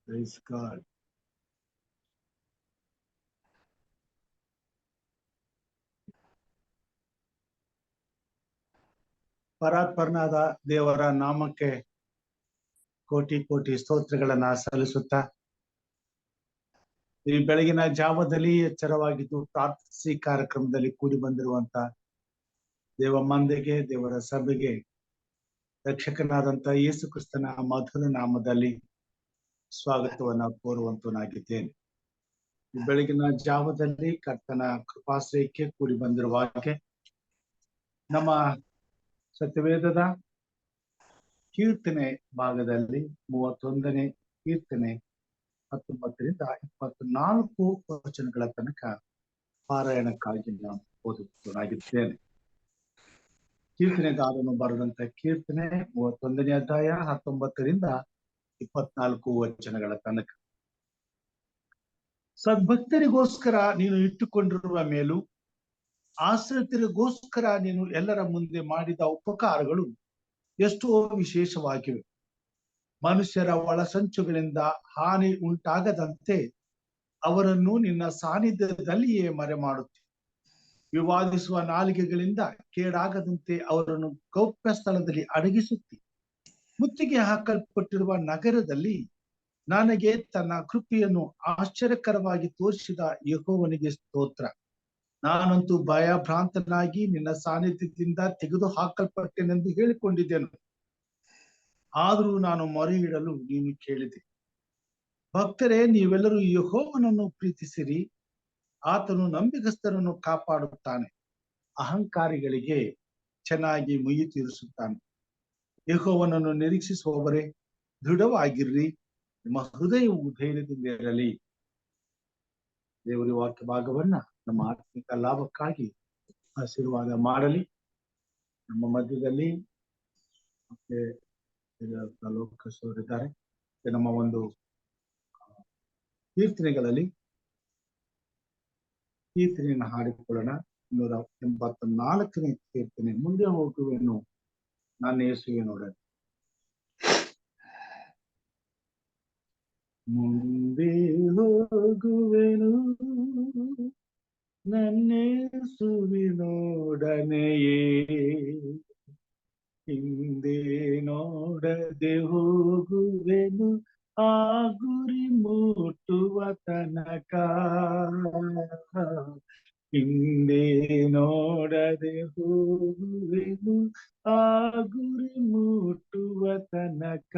Praise God. ಪರಾತ್ಪರನಾದ ದೇವರ ನಾಮಕ್ಕೆ ಕೋಟಿ ಕೋಟಿ ಸ್ತೋತ್ರಗಳನ್ನ ಸಲ್ಲಿಸುತ್ತಾ ಈ ಬೆಳಗಿನ ಜಾವದಲ್ಲಿ ಎಚ್ಚರವಾಗಿದ್ದು ಪ್ರಾರ್ಥಿಸಿ ಕಾರ್ಯಕ್ರಮದಲ್ಲಿ ಕೂಡಿ ಬಂದಿರುವಂತ ದೇವ ಮಂದೆಗೆ, ದೇವರ ಸಭೆಗೆ ರಕ್ಷಕನಾದಂತ ಯೇಸು ಕ್ರಿಸ್ತನ ಮಧುರ ನಾಮದಲ್ಲಿ ಸ್ವಾಗತವನ್ನ ಕೋರುವಂತನಾಗಿದ್ದೇನೆ. ಈ ಬೆಳಗಿನ ಜಾವದಲ್ಲಿ ಕರ್ತನ ಕೃಪಾಶ್ರಯಕ್ಕೆ ಕೂಡಿ ಬಂದಿರುವ ಹಾಗೆ ನಮ್ಮ ಸತ್ಯವೇದದ ಕೀರ್ತನೆ ಭಾಗದಲ್ಲಿ 31ನೇ ಕೀರ್ತನೆ 19ರಿಂದ 24 ವಚನಗಳ ತನಕ ಪಾರಾಯಣಕ್ಕಾಗಿ ನಾನು ಓದುತ್ತೇನೆ. ಕೀರ್ತನೆಗಾರನು ಬರೆದಂತ ಕೀರ್ತನೆ 31ನೇ ಅಧ್ಯಾಯ 19ರಿಂದ 24 ವಚನಗಳ ತನಕ. ಸದ್ಭಕ್ತರಿಗೋಸ್ಕರ ನೀನು ಇಟ್ಟುಕೊಂಡಿರುವ ಮೇಲೂ ಆಶ್ರಿತರಿಗೋಸ್ಕರ ನೀನು ಎಲ್ಲರ ಮುಂದೆ ಮಾಡಿದ ಉಪಕಾರಗಳು ಎಷ್ಟೋ ವಿಶೇಷವಾಗಿವೆ. ಮನುಷ್ಯರ ಒಳಸಂಚುಗಳಿಂದ ಹಾನಿ ಉಂಟಾಗದಂತೆ ಅವರನ್ನು ನಿನ್ನ ಸಾನ್ನಿಧ್ಯದಲ್ಲಿಯೇ ಮರೆಮಾಡುತ್ತೆ. ವಿವಾದಿಸುವ ನಾಲಿಗೆಗಳಿಂದ ಕೇಡಾಗದಂತೆ ಅವರನ್ನು ಗೌಪ್ಯ ಸ್ಥಳದಲ್ಲಿ ಅಡಗಿಸುತ್ತಿ. ಮುತ್ತಿಗೆ ಹಾಕಲ್ಪಟ್ಟಿರುವ ನಗರದಲ್ಲಿ ನನಗೆ ತನ್ನ ಕೃಪೆಯನ್ನು ಆಶ್ಚರ್ಯಕರವಾಗಿ ತೋರಿಸಿದ ಯೆಹೋವನಿಗೆ ಸ್ತೋತ್ರ. ನಾನಂತೂ ಭಯಭ್ರಾಂತನಾಗಿ ನಿನ್ನ ಸಾನ್ನಿಧ್ಯದಿಂದ ತೆಗೆದು ಹಾಕಲ್ಪಟ್ಟೆನೆಂದು ಹೇಳಿಕೊಂಡಿದ್ದೆನು. ಆದರೂ ನಾನು ಮೊರೆ ಇಡಲು ನೀನು ಕೇಳಿದೆ. ಭಕ್ತರೇ, ನೀವೆಲ್ಲರೂ ಯೆಹೋವನನ್ನು ಪ್ರೀತಿಸಿರಿ. ಆತನು ನಂಬಿಗಸ್ತರನ್ನು ಕಾಪಾಡುತ್ತಾನೆ, ಅಹಂಕಾರಿಗಳಿಗೆ ಚೆನ್ನಾಗಿ ಮುಯ್ಯಿ ತೀರಿಸುತ್ತಾನೆ. ಯೆಹೋವನನ್ನು ನಿರೀಕ್ಷಿಸುವವರೇ, ದೃಢವಾಗಿರ್ರಿ, ನಿಮ್ಮ ಹೃದಯವು ಧೈರ್ಯದಿಂದ ಇರಲಿ. ದೇವರ ವಾಕ್ಯ ಭಾಗವನ್ನ ನಮ್ಮ ಆತ್ಮಿಕ ಲಾಭಕ್ಕಾಗಿ ಆಶೀರ್ವಾದ ಮಾಡಲಿ. ನಮ್ಮ ಮಧ್ಯದಲ್ಲಿ ಮತ್ತೆ ಲೋಕಸವರಿದ್ದಾರೆ. ನಮ್ಮ ಒಂದು ಕೀರ್ತನೆಗಳಲ್ಲಿ ಕೀರ್ತನೆಯನ್ನು ಹಾಡಿಕೊಳ್ಳೋಣ. 184ನೇ ಕೀರ್ತನೆ. ಮುಂದೆ ಹೋಗುವೆನು ನನ್ನ ಯೇಸುವೆ ನೋಡಲು. ಮುಂದೆ ಹೋಗುವೆನು ನನ್ನೇಸುವಿನೊಡನೆಯೇ, ಹಿಂದೆ ನೋಡದೆ ಹೋಗುವೆನು ಆ ಗುರಿ ಮುಟ್ಟುವ ತನಕ. ಹಿಂದೆ ನೋಡದೆ ಹೋಗುವೆನು ಆ ಗುರಿ ಮುಟ್ಟುವ ತನಕ.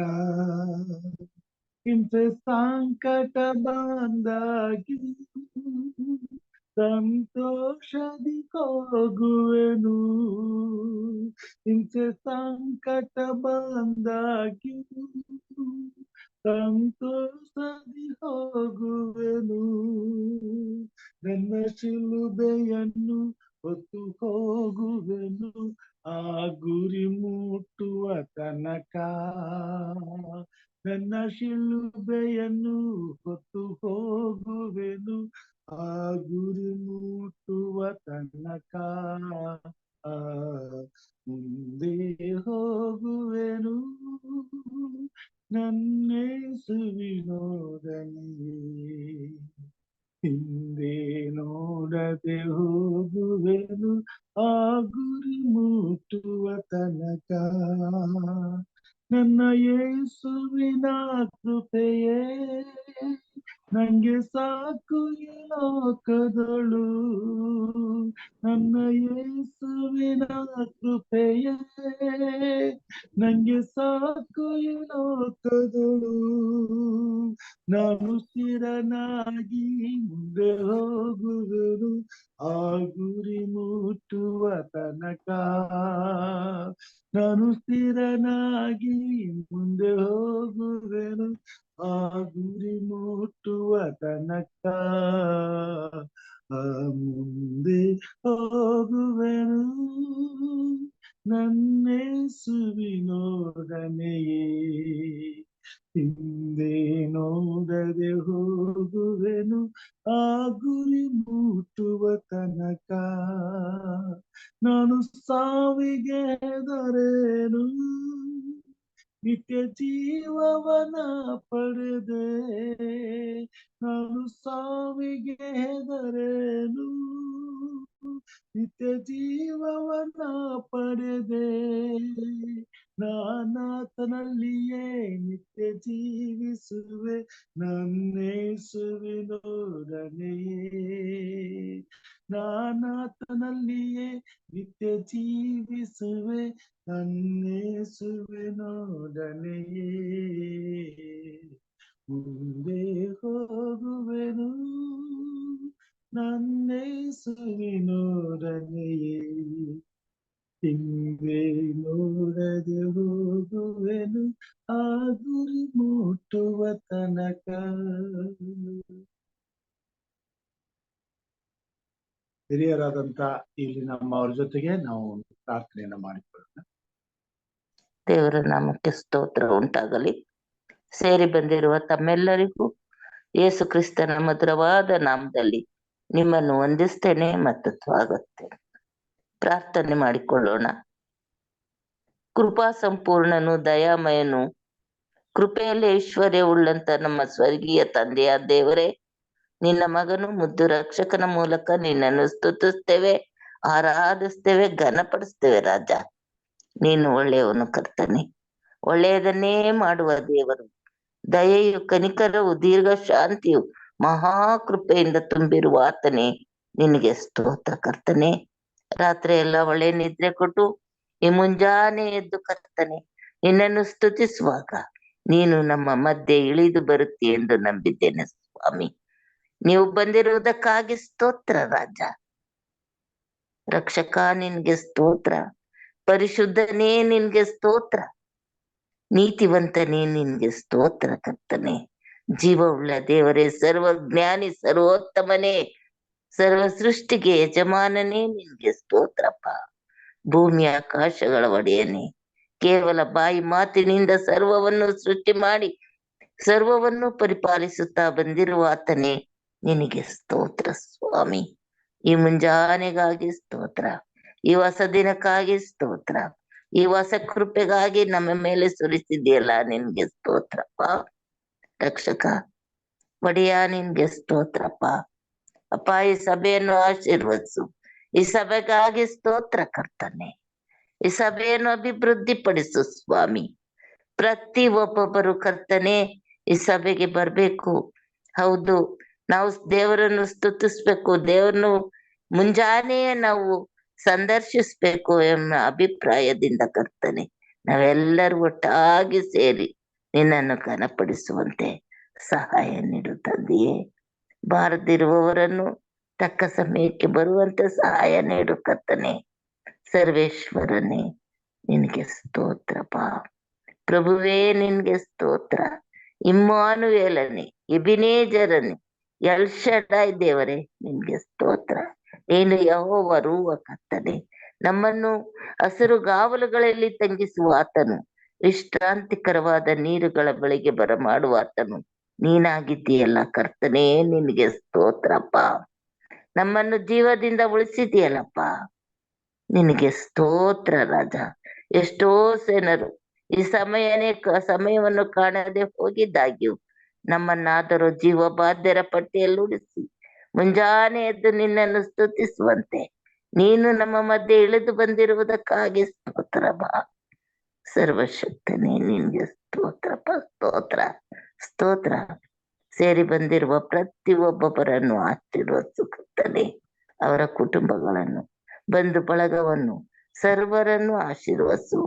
ಹಿಂಸೆ ಸಂಕಟ ಬಂದಾಗಿ ಸಂತೋಷದಿ ಹೋಗುವೆನು. ಹಿಂಸೆ ಸಂಕಟ ಬಂದಾಗಿ ಸಂತೋಷದಿ ಹೋಗುವೆನು. ನನ್ನ ಶಿಲುಬೆಯನ್ನು ಹೊತ್ತು ಹೋಗುವೆನು ಆ ಗುರಿ ಮುಟ್ಟುವ ತನಕ. ನನ್ನ ಶಿಲುಬೆಯನ್ನು ಹೊತ್ತು ಹೋಗುವೆನು ಆ ಗುರಿ ಮುಟ್ಟುವ ತನಕ. ಮುಂದೆ ಹೋಗುವೆನು ನನ್ನೇಸುವಿನೊಡನೆಯೇ, ಹಿಂದೆ ನೋಡದೆ ಹೋಗುವೆನು ಆ ಗುರಿ ಮುಟ್ಟುವ ತನಕ. ನನ್ನ ಯೇಸುವಿನ ಕೃಪೆಯೇ ನಂಗೆ ಸಾಕು ಈ ಲೋಕದಳು. ನನ್ನ ಯೇಸುವಿನ ಕೃಪೆಯೇ ನಂಗೆ ಸಾಕು ಈ ಲೋಕದಳು. ನಾನು ಸ್ಥಿರನಾಗಿ ಮುಂದೆ ಹೋಗುವೆನು ಆ ಗುರಿ ಮುಟ್ಟುವ ತನಕ. ನಾನು ಸ್ಥಿರನಾಗಿ ಮುಂದೆ ಹೋಗುವೆನು ಆ ಗುರಿ ಮುಟ್ಟುವ ತನಕ. ಮುಂದೆ ಹೋಗುವೆನು ನನ್ನೇಸುವಿನೊಡನೆಯೇ, ಹಿಂದೆ ನೋಡದೆ ಹೋಗುವೆನು ಆ ಗುರಿ ಮುಟ್ಟುವ ತನಕ. ನಾನು ಸಾವಿಗೆ ಹೆದರೇನು, ನಿತ್ಯ ಜೀವವನ ಪಡೆದೆ, ನಾನು ಸಾವಿಗೆ ಹೆದರೇನು. ನಿತ್ಯ ಜೀವವನ ಪಡೆದೆ, ನಾನಾತನಲ್ಲಿಯೇ ನಿತ್ಯ ಜೀವಿಸುವೆ, ನನ್ನೇಸುವಿನೊಡನೆಯೇ. ನಾನಾತನಲ್ಲಿಯೇ ನಿತ್ಯ ಜೀವಿಸುವೆ, ನನ್ನೇಸುವಿನೊಡನೆಯೇ. ಮುಂದೆ ಹೋಗುವೆನು, ನನ್ನೇಸುವಿನೊಡನೆಯೇ. ಹಿಂದೆ ನೋಡದೆ ಹೋಗುವೆನು, ಆ ಗುರಿ ಮುಟ್ಟುವ ತನಕ. ಹಿರಿಯರಾದಂತ ಇಲ್ಲಿ ನಮ್ಮವ್ರ ಜೊತೆಗೆ ನಾವು ಪ್ರಾರ್ಥನೆಯನ್ನ ಮಾಡಿಕೊಳ್ಳೋಣ. ದೇವರ ನಾಮಕ್ಕೆ ಸ್ತೋತ್ರ ಉಂಟಾಗಲಿ. ಸೇರಿ ಬಂದಿರುವ ತಮ್ಮೆಲ್ಲರಿಗೂ ಯೇಸು ಕ್ರಿಸ್ತನ ಮಧುರವಾದ ನಾಮದಲ್ಲಿ ನಿಮ್ಮನ್ನು ವಂದಿಸ್ತೇನೆ ಮತ್ತು ಸ್ವಾಗತಿಸ್ತೇನೆ. ಪ್ರಾರ್ಥನೆ ಮಾಡಿಕೊಳ್ಳೋಣ. ಕೃಪಾ ಸಂಪೂರ್ಣನು, ದಯಾಮಯನು, ಕೃಪೆಯಲ್ಲಿ ಐಶ್ವರ್ಯ ಉಳ್ಳಂತ ನಮ್ಮ ಸ್ವರ್ಗೀಯ ತಂದೆಯ ದೇವರೇ, ನಿನ್ನ ಮಗನು ಮುದ್ದು ರಕ್ಷಕನ ಮೂಲಕ ನಿನ್ನನ್ನು ಸ್ತುತಿಸ್ತೇವೆ, ಆರಾಧಿಸ್ತೇವೆ, ಘನಪಡಿಸ್ತೇವೆ. ರಾಜ, ನೀನು ಒಳ್ಳೆಯವನು ಕರ್ತನೆ, ಒಳ್ಳೆಯದನ್ನೇ ಮಾಡುವ ದೇವರು. ದಯೆಯು, ಕನಿಕರವು, ದೀರ್ಘ ಶಾಂತಿಯು, ಮಹಾಕೃಪೆಯಿಂದ ತುಂಬಿರುವ ಆತನೇ, ನಿನಗೆ ಸ್ತೋತ್ರ ಕರ್ತನೆ. ರಾತ್ರಿ ಎಲ್ಲ ಒಳ್ಳೆ ನಿದ್ರೆ ಕೊಟ್ಟು ಈ ಮುಂಜಾನೆ ಎದ್ದು ಕರ್ತನೆ ನಿನ್ನನ್ನು ಸ್ತುತಿಸುವಾಗ ನೀನು ನಮ್ಮ ಮಧ್ಯೆ ಇಳಿದು ಬರುತ್ತಿ ಎಂದು ನಂಬಿದ್ದೇನೆ ಸ್ವಾಮಿ. ನೀವು ಬಂದಿರುವುದಕ್ಕಾಗಿ ಸ್ತೋತ್ರ ರಾಜ. ರಕ್ಷಕ, ನಿನ್ಗೆ ಸ್ತೋತ್ರ. ಪರಿಶುದ್ಧನೇ, ನಿನ್ಗೆ ಸ್ತೋತ್ರ. ನೀತಿವಂತನೇ, ನಿನ್ಗೆ ಸ್ತೋತ್ರ ಕರ್ತನೆ. ಜೀವವುಳ್ಳ ದೇವರೇ, ಸರ್ವಜ್ಞಾನಿ, ಸರ್ವೋತ್ತಮನೇ, ಸರ್ವ ಸೃಷ್ಟಿಗೆ ಯಜಮಾನನೇ, ನಿನ್ಗೆ ಸ್ತೋತ್ರಪ್ಪ. ಭೂಮಿ ಆಕಾಶಗಳ ಒಡೆಯನೇ, ಕೇವಲ ಬಾಯಿ ಮಾತಿನಿಂದ ಸರ್ವವನ್ನು ಸೃಷ್ಟಿ ಮಾಡಿ ಸರ್ವವನ್ನು ಪರಿಪಾಲಿಸುತ್ತಾ ಬಂದಿರುವ ಆತನೇ, ನಿನಗೆ ಸ್ತೋತ್ರ ಸ್ವಾಮಿ. ಈ ಮುಂಜಾನೆಗಾಗಿ ಸ್ತೋತ್ರ, ಈ ಹೊಸ ದಿನಕ್ಕಾಗಿ ಸ್ತೋತ್ರ, ಈ ಹೊಸ ಕೃಪೆಗಾಗಿ ನಮ್ಮ ಮೇಲೆ ಸುರಿಸಿದೆಯಲ್ಲ, ನಿನ್ಗೆ ಸ್ತೋತ್ರಪ್ಪ. ರಕ್ಷಕ ಒಡೆಯ, ನಿನ್ಗೆ ಸ್ತೋತ್ರಪ್ಪ. ಅಪ್ಪ, ಈ ಸಭೆಯನ್ನು ಆಶೀರ್ವದಿಸು. ಈ ಸಭೆಗಾಗಿ ಸ್ತೋತ್ರ ಕರ್ತನೆ. ಈ ಸಭೆಯನ್ನು ಅಭಿವೃದ್ಧಿ ಪಡಿಸು ಸ್ವಾಮಿ. ಪ್ರತಿ ಒಬ್ಬೊಬ್ಬರು ಕರ್ತನೆ ಈ ಸಭೆಗೆ ಬರ್ಬೇಕು. ಹೌದು, ನಾವು ದೇವರನ್ನು ಸ್ತುತಿಸ್ಬೇಕು, ದೇವರನ್ನು ಮುಂಜಾನೆಯೇ ನಾವು ಸಂದರ್ಶಿಸ್ಬೇಕು ಎಂಬ ಅಭಿಪ್ರಾಯದಿಂದ ಕರ್ತನೆ ನಾವೆಲ್ಲರೂ ಒಟ್ಟಾಗಿ ಸೇರಿ ನಿನ್ನನ್ನು ಘನಪಡಿಸುವಂತೆ ಸಹಾಯ ನೀಡು ತಂದೆಯೇ. ಬಾರದಿರುವವರನ್ನು ತಕ್ಕ ಸಮಯಕ್ಕೆ ಬರುವಂತೆ ಸಹಾಯ ನೀಡು ಕರ್ತನೆ. ಸರ್ವೇಶ್ವರನೇ, ನಿನಗೆ ಸ್ತೋತ್ರಪ್ಪ. ಪ್ರಭುವೇ, ನಿನ್ಗೆ ಸ್ತೋತ್ರ. ಇಮ್ಮಾನುವೇಲನೇ, ಎಬಿನೇಜರನೇ, ಎಲ್ ಶಡಾಯ್ ದೇವರೇ, ನಿನ್ಗೆ ಸ್ತೋತ್ರ. ನೀನು ಯೆಹೋವ ರೂಹ ಕರ್ತನೆ, ನಮ್ಮನ್ನು ಹಸಿರುಗಾವಲುಗಳಲ್ಲಿ ತಂಗಿಸುವ ಆತನು, ವಿಶ್ರಾಂತಿಕರವಾದ ನೀರುಗಳ ಬಳಿಗೆ ಬರಮಾಡುವ ಆತನು ನೀನಾಗಿದ್ದೀಯಲ್ಲ ಕರ್ತನೇ, ನಿನಗೆ ಸ್ತೋತ್ರಪ್ಪ. ನಮ್ಮನ್ನು ಜೀವದಿಂದ ಉಳಿಸಿದೆಯಲ್ಲಪ್ಪ, ನಿನಗೆ ಸ್ತೋತ್ರ ರಾಜ. ಎಷ್ಟೋ ಜನರು ಈ ಸಮಯವನ್ನು ಕಾಣದೆ ಹೋಗಿದ್ದಾಗ್ಯೂ ನಮ್ಮನ್ನಾದರೂ ಜೀವ ಬಾಧ್ಯರ ಪಟ್ಟಿಯಲ್ಲಿ ಉಳಿಸಿ ಮುಂಜಾನೆ ಎದ್ದು ನಿನ್ನನ್ನು ಸ್ತುತಿಸುವಂತೆ ನೀನು ನಮ್ಮ ಮಧ್ಯೆ ಇಳಿದು ಬಂದಿರುವುದಕ್ಕಾಗಿ ಸ್ತೋತ್ರ ಬಾ. ಸರ್ವಶಕ್ತನೇ, ನಿನ್ಗೆ ಸ್ತೋತ್ರಪ್ಪ. ಸ್ತೋತ್ರ ಸ್ತೋತ್ರ. ಸೇರಿ ಬಂದಿರುವ ಪ್ರತಿ ಒಬ್ಬೊಬ್ಬರನ್ನು ಆಶೀರ್ವದಿಸುತ್ತಲೇ ಅವರ ಕುಟುಂಬಗಳನ್ನು, ಬಂಧು ಬಳಗವನ್ನು, ಸರ್ವರನ್ನು ಆಶೀರ್ವಸು.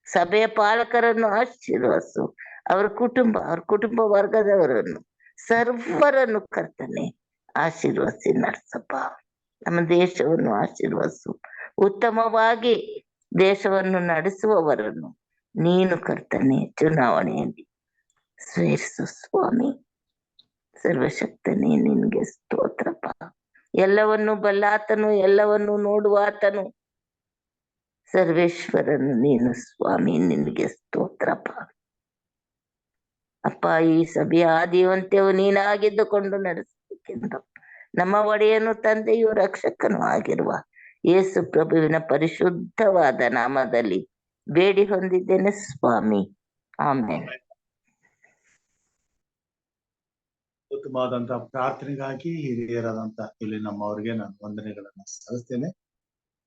ಸಭೆಯ ಪಾಲಕರನ್ನು ಆಶೀರ್ವಸು. ಅವ್ರ ಕುಟುಂಬ ವರ್ಗದವರನ್ನು ಸರ್ವರನ್ನು ಕರ್ತನೆ ಆಶೀರ್ವಸಿ ನಡೆಸಪ್ಪ. ನಮ್ಮ ದೇಶವನ್ನು ಆಶೀರ್ವಸು. ಉತ್ತಮವಾಗಿ ದೇಶವನ್ನು ನಡೆಸುವವರನ್ನು ನೀನು ಕರ್ತನೆ ಚುನಾವಣೆಯಲ್ಲಿ ಸೇರಿಸು ಸ್ವಾಮಿ. ಸರ್ವಶಕ್ತನೇ, ನಿನ್ಗೆ ಸ್ತೋತ್ರಪ್ಪ. ಎಲ್ಲವನ್ನು ಬಲ್ಲಾತನು, ಎಲ್ಲವನ್ನು ನೋಡುವಾತನು ಸರ್ವೇಶ್ವರನು ನೀನು ಸ್ವಾಮಿ, ನಿನಗೆ ಸ್ತೋತ್ರಪ್ಪ. ಅಪ್ಪ, ಈ ಸಭೆಯ ಆದಿವಂತ್ಯವು ನೀನಾಗಿದ್ದುಕೊಂಡು ನಡೆಸಬೇಕೆಂದು ನಮ್ಮ ಒಡೆಯನು, ತಂದೆಯು, ರಕ್ಷಕನೂ ಆಗಿರುವ ಯೇಸು ಪ್ರಭುವಿನ ಪರಿಶುದ್ಧವಾದ ನಾಮದಲ್ಲಿ ಬೇಡಿ ಹೊಂದಿದ್ದೇನೆ ಸ್ವಾಮಿ. ಆಮೇನ್. ಉತ್ತಮವಾದಂತಹ ಪ್ರಾರ್ಥನೆಗಾಗಿ ಹಿರಿಯರಾದಂತ ಇಲ್ಲಿ ನಮ್ಮವರಿಗೆ ನಾನು ವಂದನೆಗಳನ್ನ ಸಲ್ಲಿಸ್ತೇನೆ.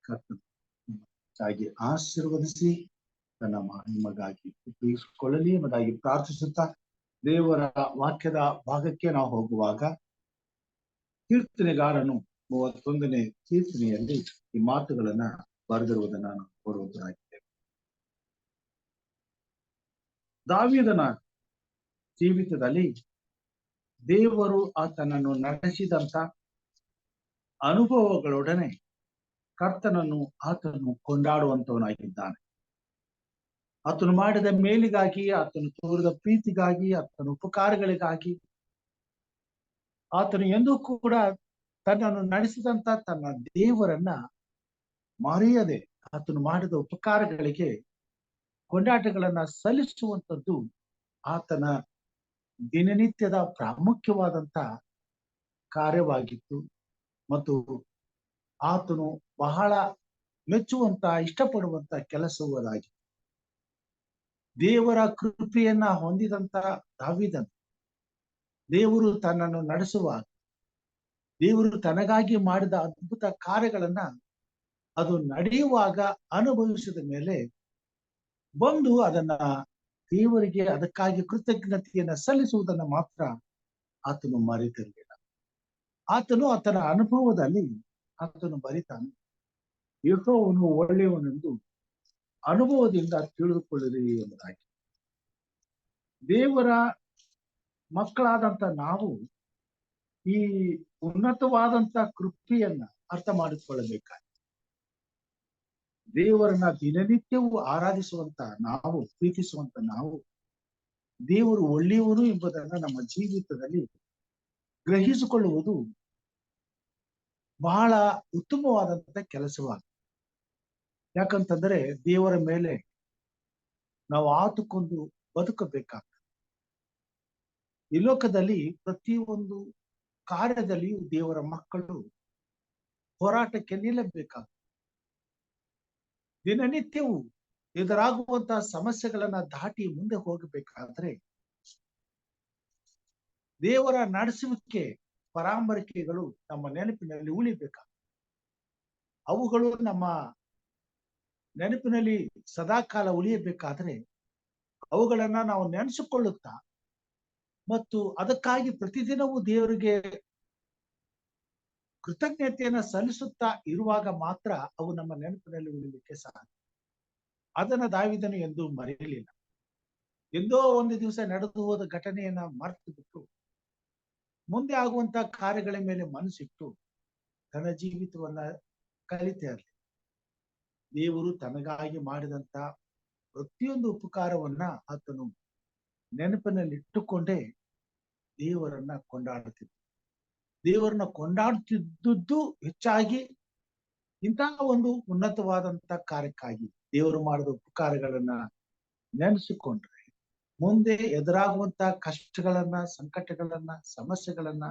ಕರ್ತನಾಗಿ ಆಶೀರ್ವದಿಸಿ ತನ್ನ ಮಹಿಮೆಗಾಗಿ ಉಪಯೋಗಿಸಿಕೊಳ್ಳಲಿ ಎಂಬುದಾಗಿ ಪ್ರಾರ್ಥಿಸುತ್ತಾ ದೇವರ ವಾಕ್ಯದ ಭಾಗಕ್ಕೆ ನಾವು ಹೋಗುವಾಗ ಕೀರ್ತನೆಗಾರನು 31ನೇ ಕೀರ್ತನೆಯಲ್ಲಿ ಈ ಮಾತುಗಳನ್ನ ಬರೆದಿರುವುದನ್ನು ನಾವು ನೋಡುವುದಾಗಿದೆ. ದಾವೀದನ ಜೀವಿತದಲ್ಲಿ ದೇವರು ಆತನನ್ನು ನಡೆಸಿದಂತ ಅನುಭವಗಳೊಡನೆ ಕರ್ತನನ್ನು ಆತನು ಕೊಂಡಾಡುವಂತವನಾಗಿದ್ದಾನೆ. ಆತನು ಮಾಡಿದ ಮೇಲಿಗಾಗಿ, ಆತನು ತೋರಿದ ಪ್ರೀತಿಗಾಗಿ, ಆತನ ಉಪಕಾರಗಳಿಗಾಗಿ, ಆತನು ಎಂದೂ ಕೂಡ ತನ್ನನ್ನು ನಡೆಸಿದಂತ ತನ್ನ ದೇವರನ್ನ ಮರೆಯದೆ ಆತನು ಮಾಡಿದ ಉಪಕಾರಗಳಿಗೆ ಕೊಂಡಾಟಗಳನ್ನ ಸಲ್ಲಿಸುವಂಥದ್ದು ಆತನ ದಿನನಿತ್ಯದ ಪ್ರಾಮುಖ್ಯವಾದಂತ ಕಾರ್ಯವಾಗಿತ್ತು. ಮತ್ತು ಆತನು ಬಹಳ ಮೆಚ್ಚುವಂತ ಇಷ್ಟಪಡುವಂತ ಕೆಲಸವೂ ಅದಾಗಿತ್ತು. ದೇವರ ಕೃಪೆಯನ್ನ ಹೊಂದಿದಂತ ದಾವೀದನು ದೇವರು ತನ್ನನ್ನು ನಡೆಸುವಾಗ, ದೇವರು ತನಗಾಗಿ ಮಾಡಿದ ಅದ್ಭುತ ಕಾರ್ಯಗಳನ್ನ ಅದು ನಡೆಯುವಾಗ ಅನುಭವಿಸಿದ ಮೇಲೆ ಬಂದು ಅದನ್ನ ದೇವರಿಗೆ ಅದಕ್ಕಾಗಿ ಕೃತಜ್ಞತೆಯನ್ನ ಸಲ್ಲಿಸುವುದನ್ನ ಮಾತ್ರ ಆತನು ಮರೆತಿರಲಿಲ್ಲ. ಆತನು ಆತನ ಅನುಭವದಲ್ಲಿ ಆತನು ಬರಿತಾನೆ, ಯೆಹೋವನು ಒಳ್ಳೆಯವನೆಂದು ಅನುಭವದಿಂದ ತಿಳಿದುಕೊಳ್ಳಿರಿ ಎಂಬುದಾಗಿ. ದೇವರ ಮಕ್ಕಳಾದಂತ ನಾವು ಈ ಉನ್ನತವಾದಂತ ಕೃಪೆಯನ್ನ ಅರ್ಥ ಮಾಡಿಕೊಳ್ಳಬೇಕಾಗಿ, ದೇವರನ್ನ ದಿನನಿತ್ಯವೂ ಆರಾಧಿಸುವಂತ ನಾವು, ಪ್ರೀತಿಸುವಂತ ನಾವು, ದೇವರು ಒಳ್ಳೆಯವರು ಎಂಬುದನ್ನ ನಮ್ಮ ಜೀವಿತದಲ್ಲಿ ಗ್ರಹಿಸಿಕೊಳ್ಳುವುದು ಬಹಳ ಉತ್ತಮವಾದಂತ ಕೆಲಸವಾಗಿದೆ. ಯಾಕಂತಂದ್ರೆ ದೇವರ ಮೇಲೆ ನಾವು ಆತುಕೊಂಡು ಬದುಕಬೇಕಾಗ್ತದೆ. ಈ ಲೋಕದಲ್ಲಿ ಪ್ರತಿಯೊಂದು ಕಾರ್ಯದಲ್ಲಿಯೂ ದೇವರ ಮಕ್ಕಳು ಹೋರಾಟಕ್ಕೆ ನಿಲ್ಲಬೇಕಾಗ್ತದೆ. ದಿನನಿತ್ಯವೂ ಎದುರಾಗುವಂತಹ ಸಮಸ್ಯೆಗಳನ್ನ ದಾಟಿ ಮುಂದೆ ಹೋಗಬೇಕಾದ್ರೆ ದೇವರ ನಡೆಸುವಿಕೆ ಪರಾಮರಿಕೆಗಳು ನಮ್ಮ ನೆನಪಿನಲ್ಲಿ ಉಳಿಬೇಕಾಗ್ತದೆ. ಅವುಗಳು ನಮ್ಮ ನೆನಪಿನಲ್ಲಿ ಸದಾಕಾಲ ಉಳಿಯಬೇಕಾದ್ರೆ ಅವುಗಳನ್ನ ನಾವು ನೆನೆಸಿಕೊಳ್ಳುತ್ತಾ ಮತ್ತು ಅದಕ್ಕಾಗಿ ಪ್ರತಿದಿನವೂ ದೇವರಿಗೆ ಕೃತಜ್ಞತೆಯನ್ನ ಸಲ್ಲಿಸುತ್ತಾ ಇರುವಾಗ ಮಾತ್ರ ಅವು ನಮ್ಮ ನೆನಪಿನಲ್ಲಿ ಉಳಿಲಿಕ್ಕೆ ಸಾಧ್ಯ. ಅದನ್ನ ದಾವೀದನು ಎಂದೂ ಮರೆಯಲಿಲ್ಲ. ಎಂದೋ ಒಂದು ದಿವಸ ನಡೆದು ಹೋದ ಘಟನೆಯನ್ನ ಮರೆತು ಬಿಟ್ಟು ಮುಂದೆ ಆಗುವಂತ ಕಾರ್ಯಗಳ ಮೇಲೆ ಮನಸ್ಸಿಟ್ಟು ತನ್ನ ಜೀವಿತವನ್ನ ಕಲಿತಾ ಇರಲಿ. ದೇವರು ತನಗಾಗಿ ಮಾಡಿದಂತ ಪ್ರತಿಯೊಂದು ಉಪಕಾರವನ್ನ ಆತನು ನೆನಪಿನಲ್ಲಿ ಇಟ್ಟುಕೊಂಡೇ ದೇವರನ್ನ ಕೊಂಡಾಡುತ್ತಿದ್ದ. ದೇವರನ್ನ ಕೊಂಡಾಡುತ್ತಿದ್ದುದು ಹೆಚ್ಚಾಗಿ ಇಂತಹ ಒಂದು ಉನ್ನತವಾದಂತ ಕಾರ್ಯಕ್ಕಾಗಿ. ದೇವರು ಮಾಡಿದ ಉಪಕಾರಗಳನ್ನ ನೆನೆಸಿಕೊಂಡ್ರೆ ಮುಂದೆ ಎದುರಾಗುವಂತ ಕಷ್ಟಗಳನ್ನ, ಸಂಕಟಗಳನ್ನ, ಸಮಸ್ಯೆಗಳನ್ನ,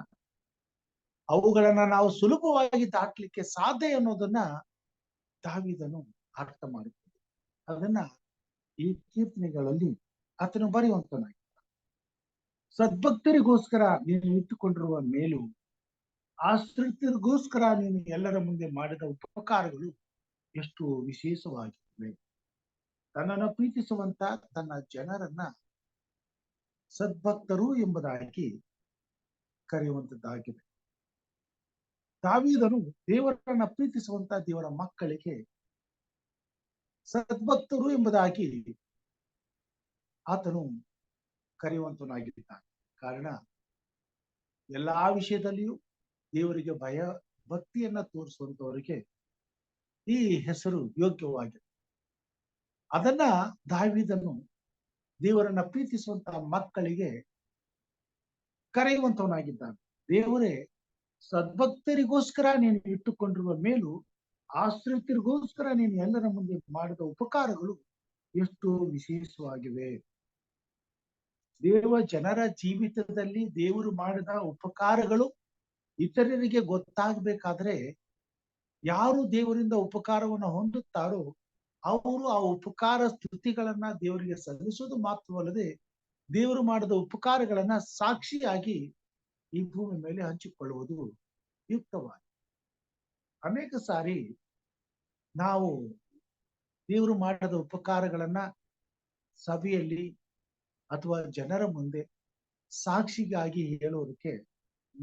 ಅವುಗಳನ್ನ ನಾವು ಸುಲಭವಾಗಿ ದಾಟಲಿಕ್ಕೆ ಸಾಧ್ಯ ಅನ್ನೋದನ್ನ ದಾವೀದನು ಅರ್ಥ ಮಾಡಿಕೊಂಡ. ಅದನ್ನ ಈ ಕೀರ್ತನೆಗಳಲ್ಲಿ ಆತನು ಬರೆಯುವಂತನಾಗಿ, ಸದ್ಭಕ್ತರಿಗೋಸ್ಕರ ನೀನು ಇಟ್ಟುಕೊಂಡಿರುವ ಮೇಲು, ಆಶ್ರಿತರಿಗೋಸ್ಕರ ನೀನು ಎಲ್ಲರ ಮುಂದೆ ಮಾಡಿದ ಉಪಕಾರಗಳು ಎಷ್ಟು ವಿಶೇಷವಾಗಿವೆ. ತನ್ನನ್ನು ಪ್ರೀತಿಸುವಂತ ತನ್ನ ಜನರನ್ನ ಸದ್ಭಕ್ತರು ಎಂಬುದಾಗಿ ಕರೆಯುವಂತದ್ದಾಗಿದೆ. ದಾವೀದನು ದೇವರನ್ನ ಪ್ರೀತಿಸುವಂತ ದೇವರ ಮಕ್ಕಳಿಗೆ ಸದ್ಭಕ್ತರು ಎಂಬುದಾಗಿ ಆತನು ಕರೆಯುವಂತನಾಗಿದ್ದಾನೆ. ಕಾರಣ ಎಲ್ಲಾ ವಿಷಯದಲ್ಲಿಯೂ ದೇವರಿಗೆ ಭಯ ಭಕ್ತಿಯನ್ನ ತೋರಿಸುವಂತವರಿಗೆ ಈ ಹೆಸರು ಯೋಗ್ಯವಾಗಿದೆ. ಅದನ್ನ ದಾವೀದನು ದೇವರನ್ನ ಪ್ರೀತಿಸುವಂತ ಮಕ್ಕಳಿಗೆ ಕರೆಯುವಂತವನಾಗಿದ್ದಾನೆ. ದೇವರೇ ಸದ್ಭಕ್ತರಿಗೋಸ್ಕರ ನೀನು ಇಟ್ಟುಕೊಂಡಿರುವ ಮೇಲೂ, ಆಶ್ರಿತರಿಗೋಸ್ಕರ ನೀನು ಎಲ್ಲರ ಮುಂದೆ ಮಾಡಿದ ಉಪಕಾರಗಳು ಎಷ್ಟು ವಿಶೇಷವಾಗಿವೆ. ದೇವ ಜನರ ಜೀವಿತದಲ್ಲಿ ದೇವರು ಮಾಡಿದ ಉಪಕಾರಗಳು ಇತರರಿಗೆ ಗೊತ್ತಾಗಬೇಕಾದ್ರೆ, ಯಾರು ದೇವರಿಂದ ಉಪಕಾರವನ್ನು ಹೊಂದುತ್ತಾರೋ ಅವರು ಆ ಉಪಕಾರ ಸ್ತುತಿಗಳನ್ನ ದೇವರಿಗೆ ಸಲ್ಲಿಸೋದು ಮಾತ್ರವಲ್ಲದೆ ದೇವರು ಮಾಡಿದ ಉಪಕಾರಗಳನ್ನ ಸಾಕ್ಷಿಯಾಗಿ ಈ ಭೂಮಿ ಮೇಲೆ ಹಂಚಿಕೊಳ್ಳುವುದು ಯುಕ್ತವಾಗಿ. ಅನೇಕ ಸಾರಿ ನಾವು ದೇವರು ಮಾಡಿದ ಉಪಕಾರಗಳನ್ನ ಸಭೆಯಲ್ಲಿ ಅಥವಾ ಜನರ ಮುಂದೆ ಸಾಕ್ಷಿಗಾಗಿ ಹೇಳೋದಕ್ಕೆ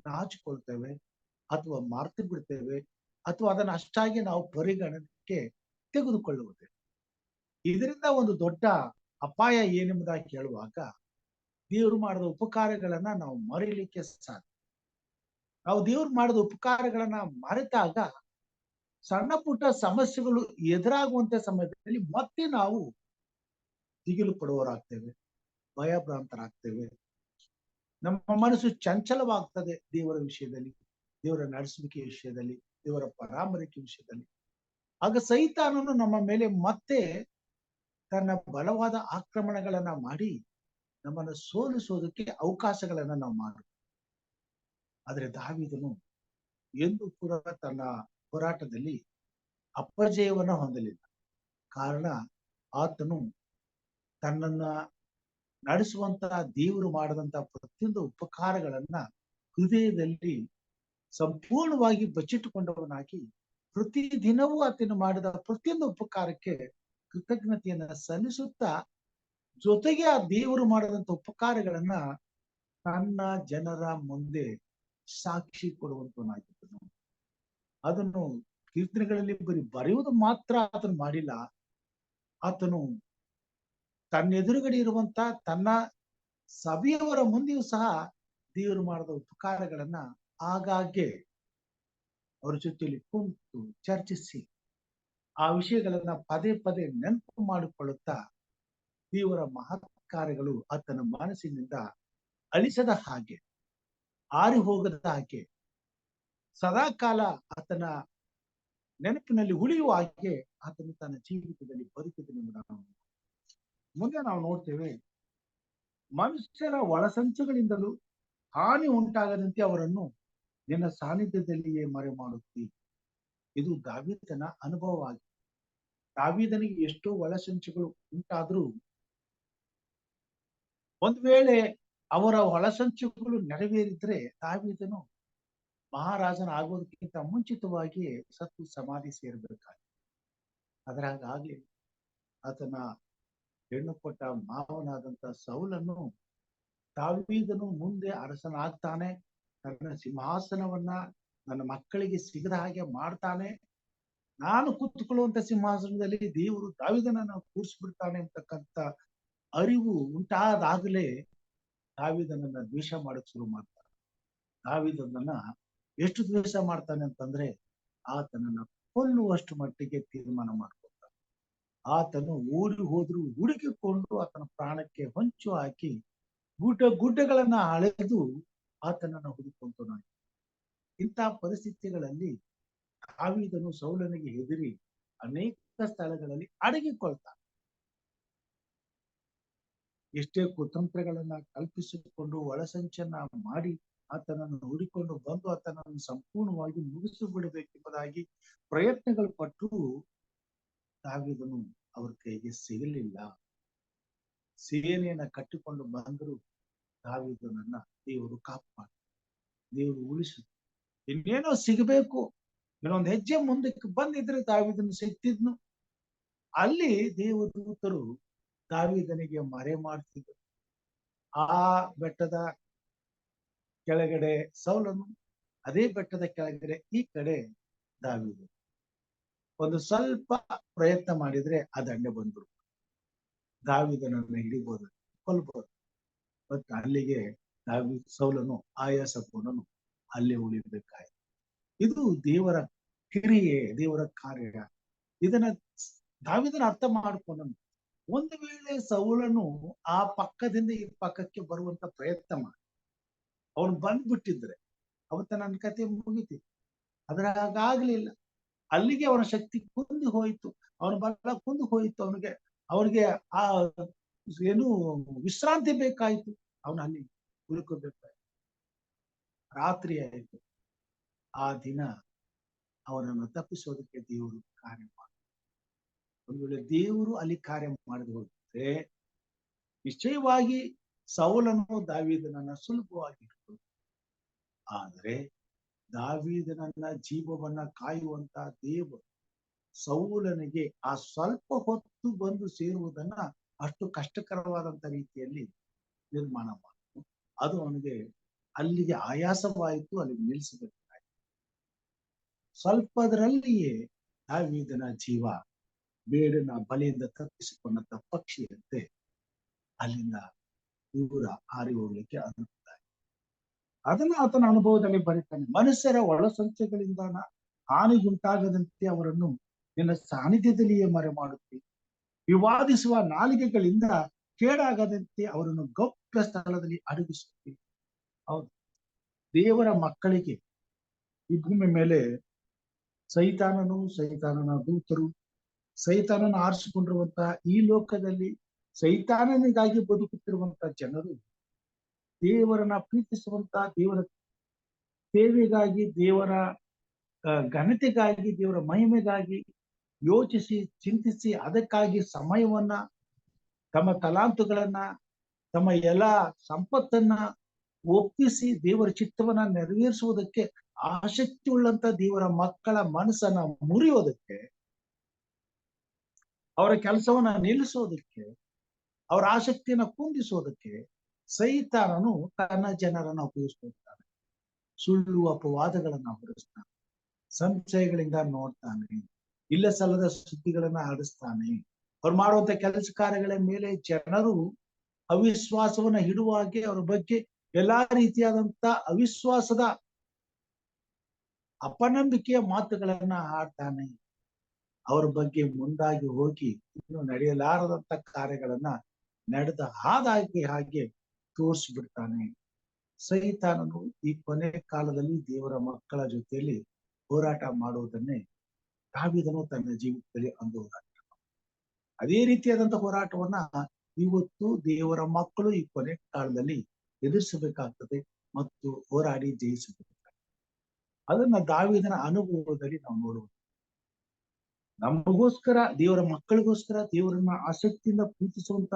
ನಾಚಿಕೊಳ್ತೇವೆ ಅಥವಾ ಮರ್ತು ಬಿಡ್ತೇವೆ ಅಥವಾ ಅದನ್ನ ಅಷ್ಟಾಗಿ ನಾವು ಪರಿಗಣನೆಗೆ ತೆಗೆದುಕೊಳ್ಳುವುದೇ. ಇದರಿಂದ ಒಂದು ದೊಡ್ಡ ಅಪಾಯ ಏನೆಂಬುದಾಗಿ ಕೇಳುವಾಗ ದೇವರು ಮಾಡಿದ ಉಪಕಾರಗಳನ್ನ ನಾವು ಮರೀಲಿಕ್ಕೆ ಸಾಧ್ಯ. ನಾವು ದೇವ್ರು ಮಾಡಿದ ಉಪಕಾರಗಳನ್ನ ಮರೆತಾಗ ಸಣ್ಣ ಪುಟ್ಟ ಸಮಸ್ಯೆಗಳು ಎದುರಾಗುವಂತ ಸಮಯದಲ್ಲಿ ಮತ್ತೆ ನಾವು ದಿಗಿಲು ಪಡುವವರಾಗ್ತೇವೆ, ಭಯಭ್ರಾಂತರಾಗ್ತೇವೆ. ನಮ್ಮ ಮನಸ್ಸು ಚಂಚಲವಾಗ್ತದೆ ದೇವರ ವಿಷಯದಲ್ಲಿ, ದೇವರ ನಡೆಸುವಿಕೆ ವಿಷಯದಲ್ಲಿ, ದೇವರ ಪರಾಮರಿಕೆ ವಿಷಯದಲ್ಲಿ. ಆಗ ಸೈತಾನನು ನಮ್ಮ ಮೇಲೆ ಮತ್ತೆ ತನ್ನ ಬಲವಾದ ಆಕ್ರಮಣಗಳನ್ನ ಮಾಡಿ ನಮ್ಮನ್ನು ಸೋಲಿಸೋದಕ್ಕೆ ಅವಕಾಶಗಳನ್ನ ನಾವು ಮಾಡುತ್ತೇವೆ. ಆದ್ರೆ ದಾವೀದನು ಎಂದು ಕೂಡ ತನ್ನ ಹೋರಾಟದಲ್ಲಿ ಅಪಜಯವನ್ನ ಹೊಂದಲಿಲ್ಲ. ಕಾರಣ ಆತನು ತನ್ನನ್ನ ನಡೆಸುವಂತಹ ದೇವರು ಮಾಡದಂತಹ ಪ್ರತಿಯೊಂದು ಉಪಕಾರಗಳನ್ನ ಹೃದಯದಲ್ಲಿ ಸಂಪೂರ್ಣವಾಗಿ ಬಚ್ಚಿಟ್ಟುಕೊಂಡವನಾಗಿ ಪ್ರತಿ ದಿನವೂ ಆತನು ಮಾಡಿದ ಪ್ರತಿಯೊಂದು ಉಪಕಾರಕ್ಕೆ ಕೃತಜ್ಞತೆಯನ್ನ ಸಲ್ಲಿಸುತ್ತಾ, ಜೊತೆಗೆ ಆ ದೇವರು ಮಾಡದಂತ ಉಪಕಾರಗಳನ್ನ ತನ್ನ ಜನರ ಮುಂದೆ ಸಾಕ್ಷಿ ಕೊಡುವಂತವನಾಗಿದ್ದನು. ಅದನ್ನು ಕೀರ್ತನೆಗಳಲ್ಲಿ ಬರೀ ಬರೆಯುವುದು ಮಾತ್ರ ಆತನು ಮಾಡಿಲ್ಲ. ಆತನು ತನ್ನ ಎದುರುಗಡೆ ಇರುವಂತ ತನ್ನ ಸಭೆಯವರ ಮುಂದೆಯೂ ಸಹ ದೇವರು ಮಾಡಿದ ಉಪಕಾರಗಳನ್ನ ಆಗಾಗ್ಗೆ ಅವರ ಜೊತೆಯಲ್ಲಿ ಕುಂತು ಚರ್ಚಿಸಿ ಆ ವಿಷಯಗಳನ್ನ ಪದೇ ಪದೇ ನೆನಪು ಮಾಡಿಕೊಳ್ಳುತ್ತಾ ದೇವರ ಮಹತ್ ಕಾರ್ಯಗಳು ಆತನ ಮನಸ್ಸಿನಿಂದ ಅಳಿಸದ ಹಾಗೆ, ಆರಿ ಹೋಗದ ಹಾಗೆ, ಸದಾ ಕಾಲ ಆತನ ನೆನಪಿನಲ್ಲಿ ಉಳಿಯುವ ಹಾಗೆ ಆತನು ತನ್ನ ಜೀವಿತದಲ್ಲಿ ಬದುಕಿದನೆಂಬುದನ್ನು ಮುಂದೆ ನಾವು ನೋಡ್ತೇವೆ. ಮನುಷ್ಯರ ಒಳಸಂಚುಗಳಿಂದಲೂ ಹಾನಿ ಉಂಟಾಗದಂತೆ ಅವರನ್ನು ನಿನ್ನ ಸಾನ್ನಿಧ್ಯದಲ್ಲಿಯೇ ಮರೆ ಮಾಡುತ್ತಿ. ಇದು ದಾವೀದನ ಅನುಭವವಾಗಿದೆ. ದಾವೀದನಿಗೆ ಎಷ್ಟೋ ಒಳಸಂಚುಗಳು ಉಂಟಾದ್ರೂ ಒಂದ್ ವೇಳೆ ಅವರ ಒಳಸಂಚುಗಳು ನೆರವೇರಿದ್ರೆ ದಾವೀದನು ಮಹಾರಾಜನ ಆಗೋದಕ್ಕಿಂತ ಮುಂಚಿತವಾಗಿ ಸತ್ತು ಸಮಾಧಿ ಸೇರ್ಬೇಕಾಗಿ. ಅದರಾಗಾಗಿ ಆತನ ಹೆಣ್ಣು ಕೊಟ್ಟ ಮಾವನಾದಂತ ಸೌಲನ್ನು ದಾವೀದನು ಮುಂದೆ ಅರಸನಾಗ್ತಾನೆ, ತನ್ನ ಸಿಂಹಾಸನವನ್ನ ನನ್ನ ಮಕ್ಕಳಿಗೆ ಸಿಗದ ಹಾಗೆ ಮಾಡ್ತಾನೆ, ನಾನು ಕೂತ್ಕೊಳ್ಳುವಂತ ಸಿಂಹಾಸನದಲ್ಲಿ ದೇವರು ದಾವೀದನನ್ನ ಕೂರಿಸ್ಬಿಡ್ತಾನೆ ಅಂತಕ್ಕಂಥ ಅರಿವು ಉಂಟಾದಾಗಲೇ ದಾವೀದನನ್ನ ದ್ವೇಷ ಮಾಡಕ್ ಶುರು ಮಾಡ್ತಾನೆ. ದಾವೀದನನ್ನ ಎಷ್ಟು ದ್ವೇಷ ಮಾಡ್ತಾನೆ ಅಂತಂದ್ರೆ ಆತನನ್ನ ಕೊಲ್ಲುವಷ್ಟು ಮಟ್ಟಿಗೆ ತೀರ್ಮಾನ ಮಾಡ್ಕೊಳ್ತಾನೆ. ಆತನು ಓಡಿ ಹೋದ್ರು ಹುಡುಕಿಕೊಂಡು ಆತನ ಪ್ರಾಣಕ್ಕೆ ಹೊಂಚು ಹಾಕಿ ಗುಡ್ಡಗಳನ್ನ ಅಳೆದು ಆತನನ್ನ ಹುಡುಕೊಂತಾನೆ. ಇಂತಹ ಪರಿಸ್ಥಿತಿಗಳಲ್ಲಿ ದಾವೀದನು ಸೌಲನಿಗೆ ಹೆದರಿ ಅನೇಕ ಸ್ಥಳಗಳಲ್ಲಿ ಅಡಗಿಕೊಳ್ತಾನೆ. ಎಷ್ಟೇ ಕುತಂತ್ರಗಳನ್ನ ಕಲ್ಪಿಸಿಕೊಂಡು ಒಳಸಂಚನ್ನ ಮಾಡಿ ಆತನನ್ನು ಹುಡುಕೊಂಡು ಬಂದು ಆತನನ್ನು ಸಂಪೂರ್ಣವಾಗಿ ಮುಗಿಸಿ ಬಿಡಬೇಕೆಂಬುದಾಗಿ ಪ್ರಯತ್ನಗಳು ಪಟ್ಟರು ದಾವೀದನು ಅವ್ರ ಕೈಗೆ ಸಿಗಲಿಲ್ಲ. ಸೇನೆಯನ್ನ ಕಟ್ಟಿಕೊಂಡು ಬಂದರು. ದಾವೀದನನ್ನ ದೇವರು ಕಾಪಾಡ, ದೇವರು ಉಳಿಸು. ಇನ್ನೇನೋ ಸಿಗಬೇಕು, ಇನ್ನೊಂದು ಹೆಜ್ಜೆ ಮುಂದಕ್ಕೆ ಬಂದಿದ್ರೆ ದಾವೀದನು ಸಿಗ್ತಿದ್ನು. ಅಲ್ಲಿ ದೇವದೂತರು ದಾವೀದನಿಗೆ ಮರೆ ಮಾಡ್ತಿದ್ರು. ಆ ಬೆಟ್ಟದ ಕೆಳಗಡೆ ಸೌಲನು, ಅದೇ ಬೆಟ್ಟದ ಕೆಳಗಡೆ ಈ ಕಡೆ ದಾವೀದ. ಒಂದು ಸ್ವಲ್ಪ ಪ್ರಯತ್ನ ಮಾಡಿದ್ರೆ ಆ ದಂಡೆ ಬಂದ್ರು, ದಾವೀದನನ್ನ ಹಿಡಿಬಹುದು, ಕೊಲ್ಬಹುದು. ಮತ್ತೆ ಅಲ್ಲಿಗೆ ಸೌಲನು ಆಯಾಸಪೂರ್ಣನು ಅಲ್ಲೇ ಉಳಿಬೇಕಾಯ್ತು. ಇದು ದೇವರ ಕ್ರಿಯೆ, ದೇವರ ಕಾರ್ಯ. ಇದನ್ನ ದಾವೀದನ ಅರ್ಥ ಮಾಡ್ಕೊಂಡನು. ಒಂದು ವೇಳೆ ಸೌಲನು ಆ ಪಕ್ಕದಿಂದ ಈ ಪಕ್ಕಕ್ಕೆ ಬರುವಂತ ಪ್ರಯತ್ನ ಮಾಡಿ ಅವನು ಬಂದ್ಬಿಟ್ಟಿದ್ರೆ ಅವತ್ತ ನನ್ನ ಕತೆ ಮುಗಿತಿ. ಅದ್ರ ಹಾಗಾಗ್ಲಿಲ್ಲ. ಅಲ್ಲಿಗೆ ಅವನ ಶಕ್ತಿ ಕುಂದು ಹೋಯಿತು, ಅವನ ಬಲ ಕುಂದು ಹೋಯಿತು. ಅವನಿಗೆ ಆ ಏನು ವಿಶ್ರಾಂತಿ ಬೇಕಾಯ್ತು. ಅವನು ಅಲ್ಲಿ ಉಳ್ಕೋಬೇಕಾಯ್ತು. ರಾತ್ರಿ ಆಯ್ತು. ಆ ದಿನ ಅವನನ್ನು ತಪ್ಪಿಸೋದಕ್ಕೆ ದೇವರು ಕಾರ್ಯ ಮಾಡಿ ಒಂದು ವೇಳೆ ದೇವರು ಅಲ್ಲಿ ಕಾರ್ಯ ಮಾಡದೆ ಹೋಗಿದ್ರೆ ನಿಶ್ಚಯವಾಗಿ ಸೌಲನು ದಾವೀದನನ್ನ ಸುಲಭವಾಗಿ ಇಟ್ಕೊಂಡು, ಆದ್ರೆ ದಾವೀದನನ್ನ ಜೀವವನ್ನ ಕಾಯುವಂತ ದೇವರು ಸೌಲನಿಗೆ ಆ ಸ್ವಲ್ಪ ಹೊತ್ತು ಬಂದು ಸೇರುವುದನ್ನ ಅಷ್ಟು ಕಷ್ಟಕರವಾದಂತ ರೀತಿಯಲ್ಲಿ ನಿರ್ಮಾಣ ಮಾಡಿತು. ಅದು ಅವನಿಗೆ ಅಲ್ಲಿಗೆ ಆಯಾಸವಾಯಿತು, ಅಲ್ಲಿಗೆ ನಿಲ್ಲಿಸಬೇಕಾಯಿತು. ಸ್ವಲ್ಪದರಲ್ಲಿಯೇ ದಾವೀದನ ಜೀವ ಬೇಡನ ಬಲೆಯಿಂದ ತಪ್ಪಿಸಿಕೊಂಡಂತ ಪಕ್ಷಿಯಂತೆ ಅಲ್ಲಿಂದ ದೂರ ಹಾರಿ ಹೋಗ್ಲಿಕ್ಕೆ ಅನುಕೂಲ. ಅದನ್ನ ಆತನ ಅನುಭವದಲ್ಲಿ ಬರೀತಾನೆ. ಮನುಷ್ಯರ ಒಳಸಂಚಗಳಿಂದ ಹಾನಿಗುಂಟಾಗದಂತೆ ಅವರನ್ನು ನಿನ್ನ ಸಾನ್ನಿಧ್ಯದಲ್ಲಿಯೇ ಮರೆ ಮಾಡುತ್ತೆ. ವಿವಾದಿಸುವ ನಾಲಿಗೆಗಳಿಂದ ಕೇಡಾಗದಂತೆ ಅವರನ್ನು ಗೌಪ್ಯ ಸ್ಥಳದಲ್ಲಿ ಅಡಗಿಸುತ್ತೆ. ಹೌದು, ದೇವರ ಮಕ್ಕಳಿಗೆ ಈ ಭೂಮಿ ಮೇಲೆ ಸೈತಾನನ ದೂತರು, ಸೈತಾನನ ಆರಿಸಿಕೊಂಡಿರುವಂತಹ ಈ ಲೋಕದಲ್ಲಿ ಸೈತಾನನಿಗಾಗಿ ಬದುಕುತ್ತಿರುವಂತ ಜನರು ದೇವರನ್ನ ಪ್ರೀತಿಸುವಂತ, ದೇವರ ಸೇವೆಗಾಗಿ, ದೇವರ ಘನತೆಗಾಗಿ, ದೇವರ ಮಹಿಮೆಗಾಗಿ ಯೋಚಿಸಿ ಚಿಂತಿಸಿ ಅದಕ್ಕಾಗಿ ಸಮಯವನ್ನ, ತಮ್ಮ ತಲಾಂತುಗಳನ್ನ, ತಮ್ಮ ಎಲ್ಲ ಸಂಪತ್ತನ್ನ ಒಪ್ಪಿಸಿ ದೇವರ ಚಿತ್ತವನ್ನ ನೆರವೇರಿಸುವುದಕ್ಕೆ ಆಸಕ್ತಿ ಉಳ್ಳಂತ ದೇವರ ಮಕ್ಕಳ ಮನಸ್ಸನ್ನ ಮುರಿಯೋದಕ್ಕೆ, ಅವರ ಕೆಲಸವನ್ನ ನಿಲ್ಲಿಸೋದಕ್ಕೆ, ಅವರ ಆಸಕ್ತಿಯನ್ನ ಕುಂದಿಸೋದಕ್ಕೆ ಸೈತಾನನು ತನ್ನ ಜನರನ್ನ ಉಪಯೋಗಿಸ್ಕೊಳ್ತಾನೆ. ಸುಳ್ಳು ಅಪವಾದಗಳನ್ನ ಹೊರಿಸ್ತಾನೆ, ಸಂಶಯಗಳಿಂದ ನೋಡ್ತಾನೆ, ಇಲ್ಲ ಸಲ್ಲದ ಸುದ್ದಿಗಳನ್ನ ಹರಡಿಸ್ತಾನೆ. ಅವ್ರು ಮಾಡುವಂತ ಕೆಲಸ ಕಾರ್ಯಗಳ ಮೇಲೆ ಜನರು ಅವಿಶ್ವಾಸವನ್ನ ಹಿಡುವಾಗೆ ಅವ್ರ ಬಗ್ಗೆ ಎಲ್ಲಾ ರೀತಿಯಾದಂತ ಅವಿಶ್ವಾಸದ ಅಪನಂಬಿಕೆಯ ಮಾತುಗಳನ್ನ ಆಡ್ತಾನೆ. ಅವ್ರ ಬಗ್ಗೆ ಮುಂದಾಗಿ ಹೋಗಿ ಇನ್ನು ನಡೆಯಲಾರದಂತ ಕಾರ್ಯಗಳನ್ನ ನಡೆದ ಹಾಗೆ ತೋರಿಸ್ಬಿಡ್ತಾನೆ. ಸೈತಾನನು ಈ ಕೊನೆ ಕಾಲದಲ್ಲಿ ದೇವರ ಮಕ್ಕಳ ಜೊತೆಯಲ್ಲಿ ಹೋರಾಟ ಮಾಡುವುದನ್ನೇ ದಾವೀದನು ತನ್ನ ಜೀವಿತದಲ್ಲಿ ಅನುಭವ. ಅದೇ ರೀತಿಯಾದಂತ ಹೋರಾಟವನ್ನ ಇವತ್ತು ದೇವರ ಮಕ್ಕಳು ಈ ಕೊನೆ ಕಾಲದಲ್ಲಿ ಎದುರಿಸಬೇಕಾಗ್ತದೆ ಮತ್ತು ಹೋರಾಡಿ ಜಯಿಸಬೇಕಾಗ್ತದೆ. ಅದನ್ನ ದಾವೀದನ ಅನುಭವದಲ್ಲಿ ನಾವು ನೋಡುವುದು. ನಮಗೋಸ್ಕರ, ದೇವರ ಮಕ್ಕಳಿಗೋಸ್ಕರ, ದೇವರನ್ನ ಆಸಕ್ತಿಯಿಂದ ಪ್ರೀತಿಸುವಂತ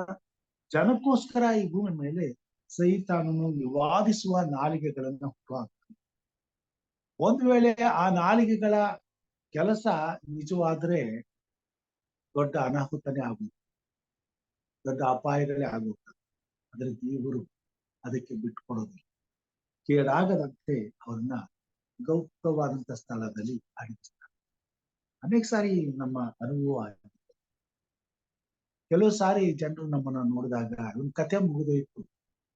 ಜನಕ್ಕೋಸ್ಕರ ಈ ಭೂಮಿ ಮೇಲೆ ಸೈತಾನನು ವಿವಾದಿಸುವ ನಾಲಿಗೆಗಳನ್ನ ಹುಟ್ಟುಹಾಕ್ತಾನೆ. ಒಂದು ವೇಳೆ ಆ ನಾಲಿಗೆಗಳ ಕೆಲಸ ನಿಜವಾದ್ರೆ ದೊಡ್ಡ ಅನಾಹುತನೇ ಆಗುತ್ತೆ, ದೊಡ್ಡ ಅಪಾಯಗಳೇ ಆಗುತ್ತೆ. ಆದ್ರೆ ದೇವರು ಅದಕ್ಕೆ ಬಿಟ್ಕೊಡೋದಿಲ್ಲ. ಕೇಡಾಗದಂತೆ ಅವ್ರನ್ನ ಗೌಪ್ಯವಾದಂತ ಸ್ಥಳದಲ್ಲಿ ಅಡಗಿಸ್ತಾರೆ. ಅನೇಕ ಸಾರಿ ನಮ್ಮ ಅನುಭವ ಆಗಿದೆ. ಕೆಲವು ಸಾರಿ ಜನರು ನಮ್ಮನ್ನ ನೋಡಿದಾಗ ಇವನ್ ಕತೆ ಮುಗಿದೋಯ್ತು,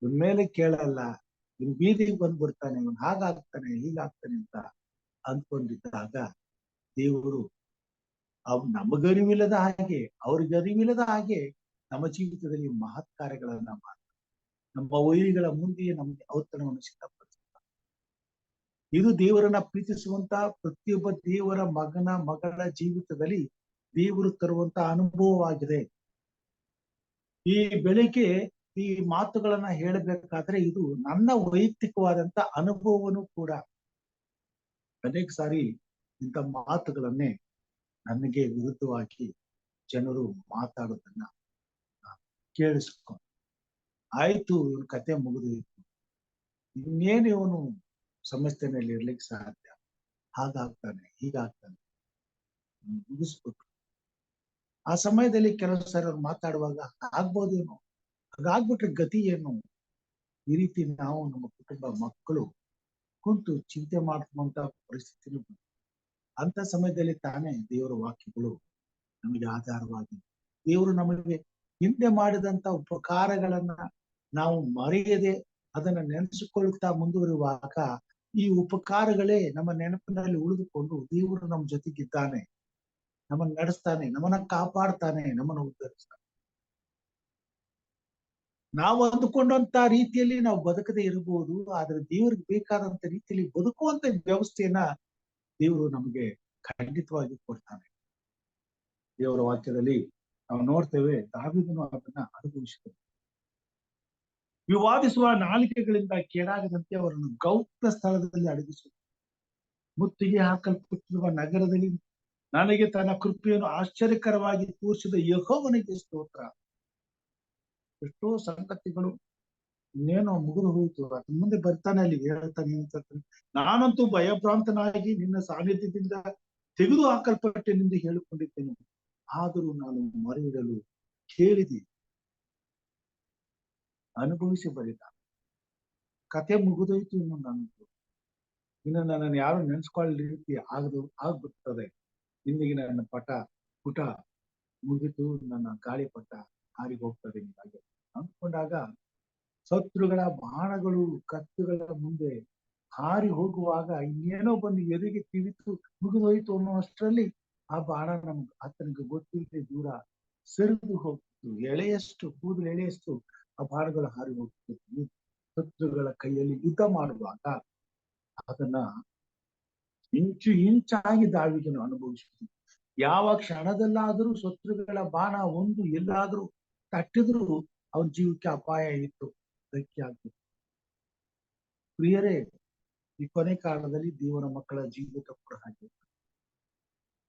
ಇವನ್ ಮೇಲೆ ಕೇಳಲ್ಲ, ಇವನ್ ಬೀದಿಗೆ ಬಂದ್ಬಿಡ್ತಾನೆ, ಇವನ್ ಹಾಗಾಗ್ತಾನೆ ಹೀಗಾಗ್ತಾನೆ ಅಂತ ಅಂದ್ಕೊಂಡಿದ್ದಾಗ ದೇವರು ನಮಗರಿವಿಲ್ಲದ ಹಾಗೆ, ಅವ್ರಿಗರಿವಿಲ್ಲದ ಹಾಗೆ ನಮ್ಮ ಜೀವಿತದಲ್ಲಿ ಮಹತ್ ಕಾರ್ಯಗಳನ್ನ ಮಾಡಿ ನಮ್ಮ ವೈರಿಗಳ ಮುಂದೆ ನಮಗೆ ಔತಣವನ್ನು ಸಿದ್ಧಪಡಿಸ್ತಾರೆ. ಇದು ದೇವರನ್ನ ಪ್ರೀತಿಸುವಂತ ಪ್ರತಿಯೊಬ್ಬ ದೇವರ ಮಗಳ ಜೀವಿತದಲ್ಲಿ ದೇವರು ತರುವಂತ ಅನುಭವವಾಗಿದೆ. ಈ ಬೆಳಿಗ್ಗೆ ಈ ಮಾತುಗಳನ್ನ ಹೇಳಬೇಕಾದ್ರೆ ಇದು ನನ್ನ ವೈಯಕ್ತಿಕವಾದಂತ ಅನುಭವನೂ ಕೂಡ. ಅನೇಕ ಸಾರಿ ಇಂಥ ಮಾತುಗಳನ್ನೇ ನನಗೆ ವಿರುದ್ಧವಾಗಿ ಜನರು ಮಾತಾಡೋದನ್ನ ಕೇಳಿಸ್ಕೊಂಡು, ಆಯ್ತು ಇವನ್ ಕತೆ ಮುಗಿದೋಯ್ತು, ಇನ್ನೇನು ಇವನು ಸಮಸ್ಯೆನಲ್ಲಿ ಇರ್ಲಿಕ್ಕೆ ಸಾಧ್ಯ, ಹಾಗಾಗ್ತಾನೆ ಹೀಗಾಗ್ತಾನೆ ಮುಗಿಸ್ಬಿಟ್ರು. ಆ ಸಮಯದಲ್ಲಿ ಕೆಲವು ಸಾರಿ ಅವ್ರು ಮಾತಾಡುವಾಗ ಆಗ್ಬೋದೇನೋ, ಹಾಗಾಗ್ಬಿಟ್ರೆ ಗತಿ ಏನು, ಈ ರೀತಿ ನಾವು ನಮ್ಮ ಕುಟುಂಬ ಮಕ್ಕಳು ಕುಂತು ಚಿಂತೆ ಮಾಡುವಂತ ಪರಿಸ್ಥಿತಿನೂ ಬಂತು. ಅಂತ ಸಮಯದಲ್ಲಿ ತಾನೇ ದೇವರ ವಾಕ್ಯಗಳು ನಮಗೆ ಆಧಾರವಾಗಿ, ದೇವರು ನಮಗೆ ಹಿಂದೆ ಮಾಡಿದಂತ ಉಪಕಾರಗಳನ್ನ ನಾವು ಮರೆಯದೆ ಅದನ್ನ ನೆನೆಸಿಕೊಳ್ಳುತ್ತಾ ಮುಂದುವರಿಯುವಾಗ ಈ ಉಪಕಾರಗಳೇ ನಮ್ಮ ನೆನಪಿನಲ್ಲಿ ಉಳಿದುಕೊಂಡು ದೇವರು ನಮ್ಮ ಜೊತೆಗಿದ್ದಾನೆ, ನಮ್ಮನ್ನ ನಡೆಸ್ತಾನೆ, ನಮ್ಮನ್ನ ಕಾಪಾಡ್ತಾನೆ, ನಮ್ಮನ್ನು ಉದ್ಧರಿಸ್ತಾನೆ. ನಾವು ಅಂದುಕೊಂಡಂತ ರೀತಿಯಲ್ಲಿ ನಾವು ಬದುಕದೆ ಇರಬಹುದು, ಆದ್ರೆ ದೇವರಿಗೆ ಬೇಕಾದಂತ ರೀತಿಯಲ್ಲಿ ಬದುಕುವಂತ ವ್ಯವಸ್ಥೆಯನ್ನ ದೇವರು ನಮಗೆ ಖಂಡಿತವಾಗಿ ಕೊಡ್ತಾನೆ. ದೇವರ ವಾಕ್ಯದಲ್ಲಿ ನಾವು ನೋಡ್ತೇವೆ, ದಾವೀದನು ಅದನ್ನ ಅನುಭವಿಸಿದರು. ವಿವಾದಿಸುವ ನಾಲಿಗೆಗಳಿಂದ ಕೇಡಾಗದಂತೆ ಅವರನ್ನು ಗೌಪ್ಯ ಸ್ಥಳದಲ್ಲಿ ಅಡಗಿಸುವುದು. ಮುತ್ತಿಗೆ ಹಾಕಲ್ಪಟ್ಟಿರುವ ನಗರದಲ್ಲಿ ನನಗೆ ತನ್ನ ಕೃಪೆಯನ್ನು ಆಶ್ಚರ್ಯಕರವಾಗಿ ತೋರಿಸಿದ ಯೆಹೋವನಿಗೆ ಸ್ತೋತ್ರ. ಎಷ್ಟೋ ಸಂಗತಿಗಳು ಇನ್ನೇನೋ ಮುಗಿದು ಹೋಯಿತು, ಅದ್ರ ಮುಂದೆ ಬರ್ತಾನೆ ಅಲ್ಲಿ ಹೇಳ್ತಾನೆ. ನಾನಂತೂ ಭಯಭ್ರಾಂತನಾಗಿ ನಿನ್ನ ಸಾನ್ನಿಧ್ಯದಿಂದ ತೆಗೆದು ಹಾಕಲ್ಪಟ್ಟೆನೆಂದು ಹೇಳಿಕೊಂಡಿದ್ದೇನೆ. ಆದರೂ ನಾನು ಮರೆಯಿಡಲು ಕೇಳಿದೆ, ಅನುಭವಿಸಿ ಬರಿದ ಕತೆ ಮುಗಿದೋಯ್ತು. ಇನ್ನು ನನ್ನನ್ನು ಯಾರು ನೆನ್ಸ್ಕೊಳ್ಳೋ ರೀತಿ ಆಗ್ಬಿಡ್ತದೆ. ಇಂದಿಗೆ ನನ್ನ ಪುಟ ಮುಗಿತು, ನನ್ನ ಗಾಳಿಪಟ ಹಾರಿ ಹೋಗ್ತದೆ ಹಾಗೆ ಅಂದ್ಕೊಂಡಾಗ ಶತ್ರುಗಳ ಬಾಣಗಳು ಕತ್ತುಗಳ ಮುಂದೆ ಹಾರಿ ಹೋಗುವಾಗ ಇನ್ನೇನೋ ಬಂದು ಎದೆಗೆ ತಿವಿತು ಮುಗಿದೋಯ್ತು ಅನ್ನೋಷ್ಟರಲ್ಲಿ ಆ ಬಾಣ ಆತನಿಗೆ ಗೊತ್ತಿಲ್ಲದೆ ದೂರ ಸರಿದು ಹೋಗ್ತಿತ್ತು. ಕೂದಲು ಎಳೆಯಷ್ಟು ಆ ಬಾಣಗಳು ಹಾರಿ ಹೋಗ್ತಿತ್ತು. ಶತ್ರುಗಳ ಕೈಯಲ್ಲಿ ಯುದ್ಧ ಮಾಡುವಾಗ ಅದನ್ನ ಇಂಚಾಗಿ ದಾವೀದನು ಅನುಭವಿಸಿದ್ರು. ಯಾವ ಕ್ಷಣದಲ್ಲಾದರೂ ಶತ್ರುಗಳ ಬಾಣ ಒಂದು ಎಲ್ಲಾದ್ರೂ ತಟ್ಟಿದ್ರು ಅವನ ಜೀವಕ್ಕೆ ಅಪಾಯ ಇತ್ತು, ಧಕ್ಕೆ ಆಗ್ತಿತ್ತು. ಪ್ರಿಯರೇ, ಈ ಕೊನೆ ಕಾಲದಲ್ಲಿ ದೇವರ ಮಕ್ಕಳ ಜೀವಿತ ಕೂಡ ಹಾಗೆ.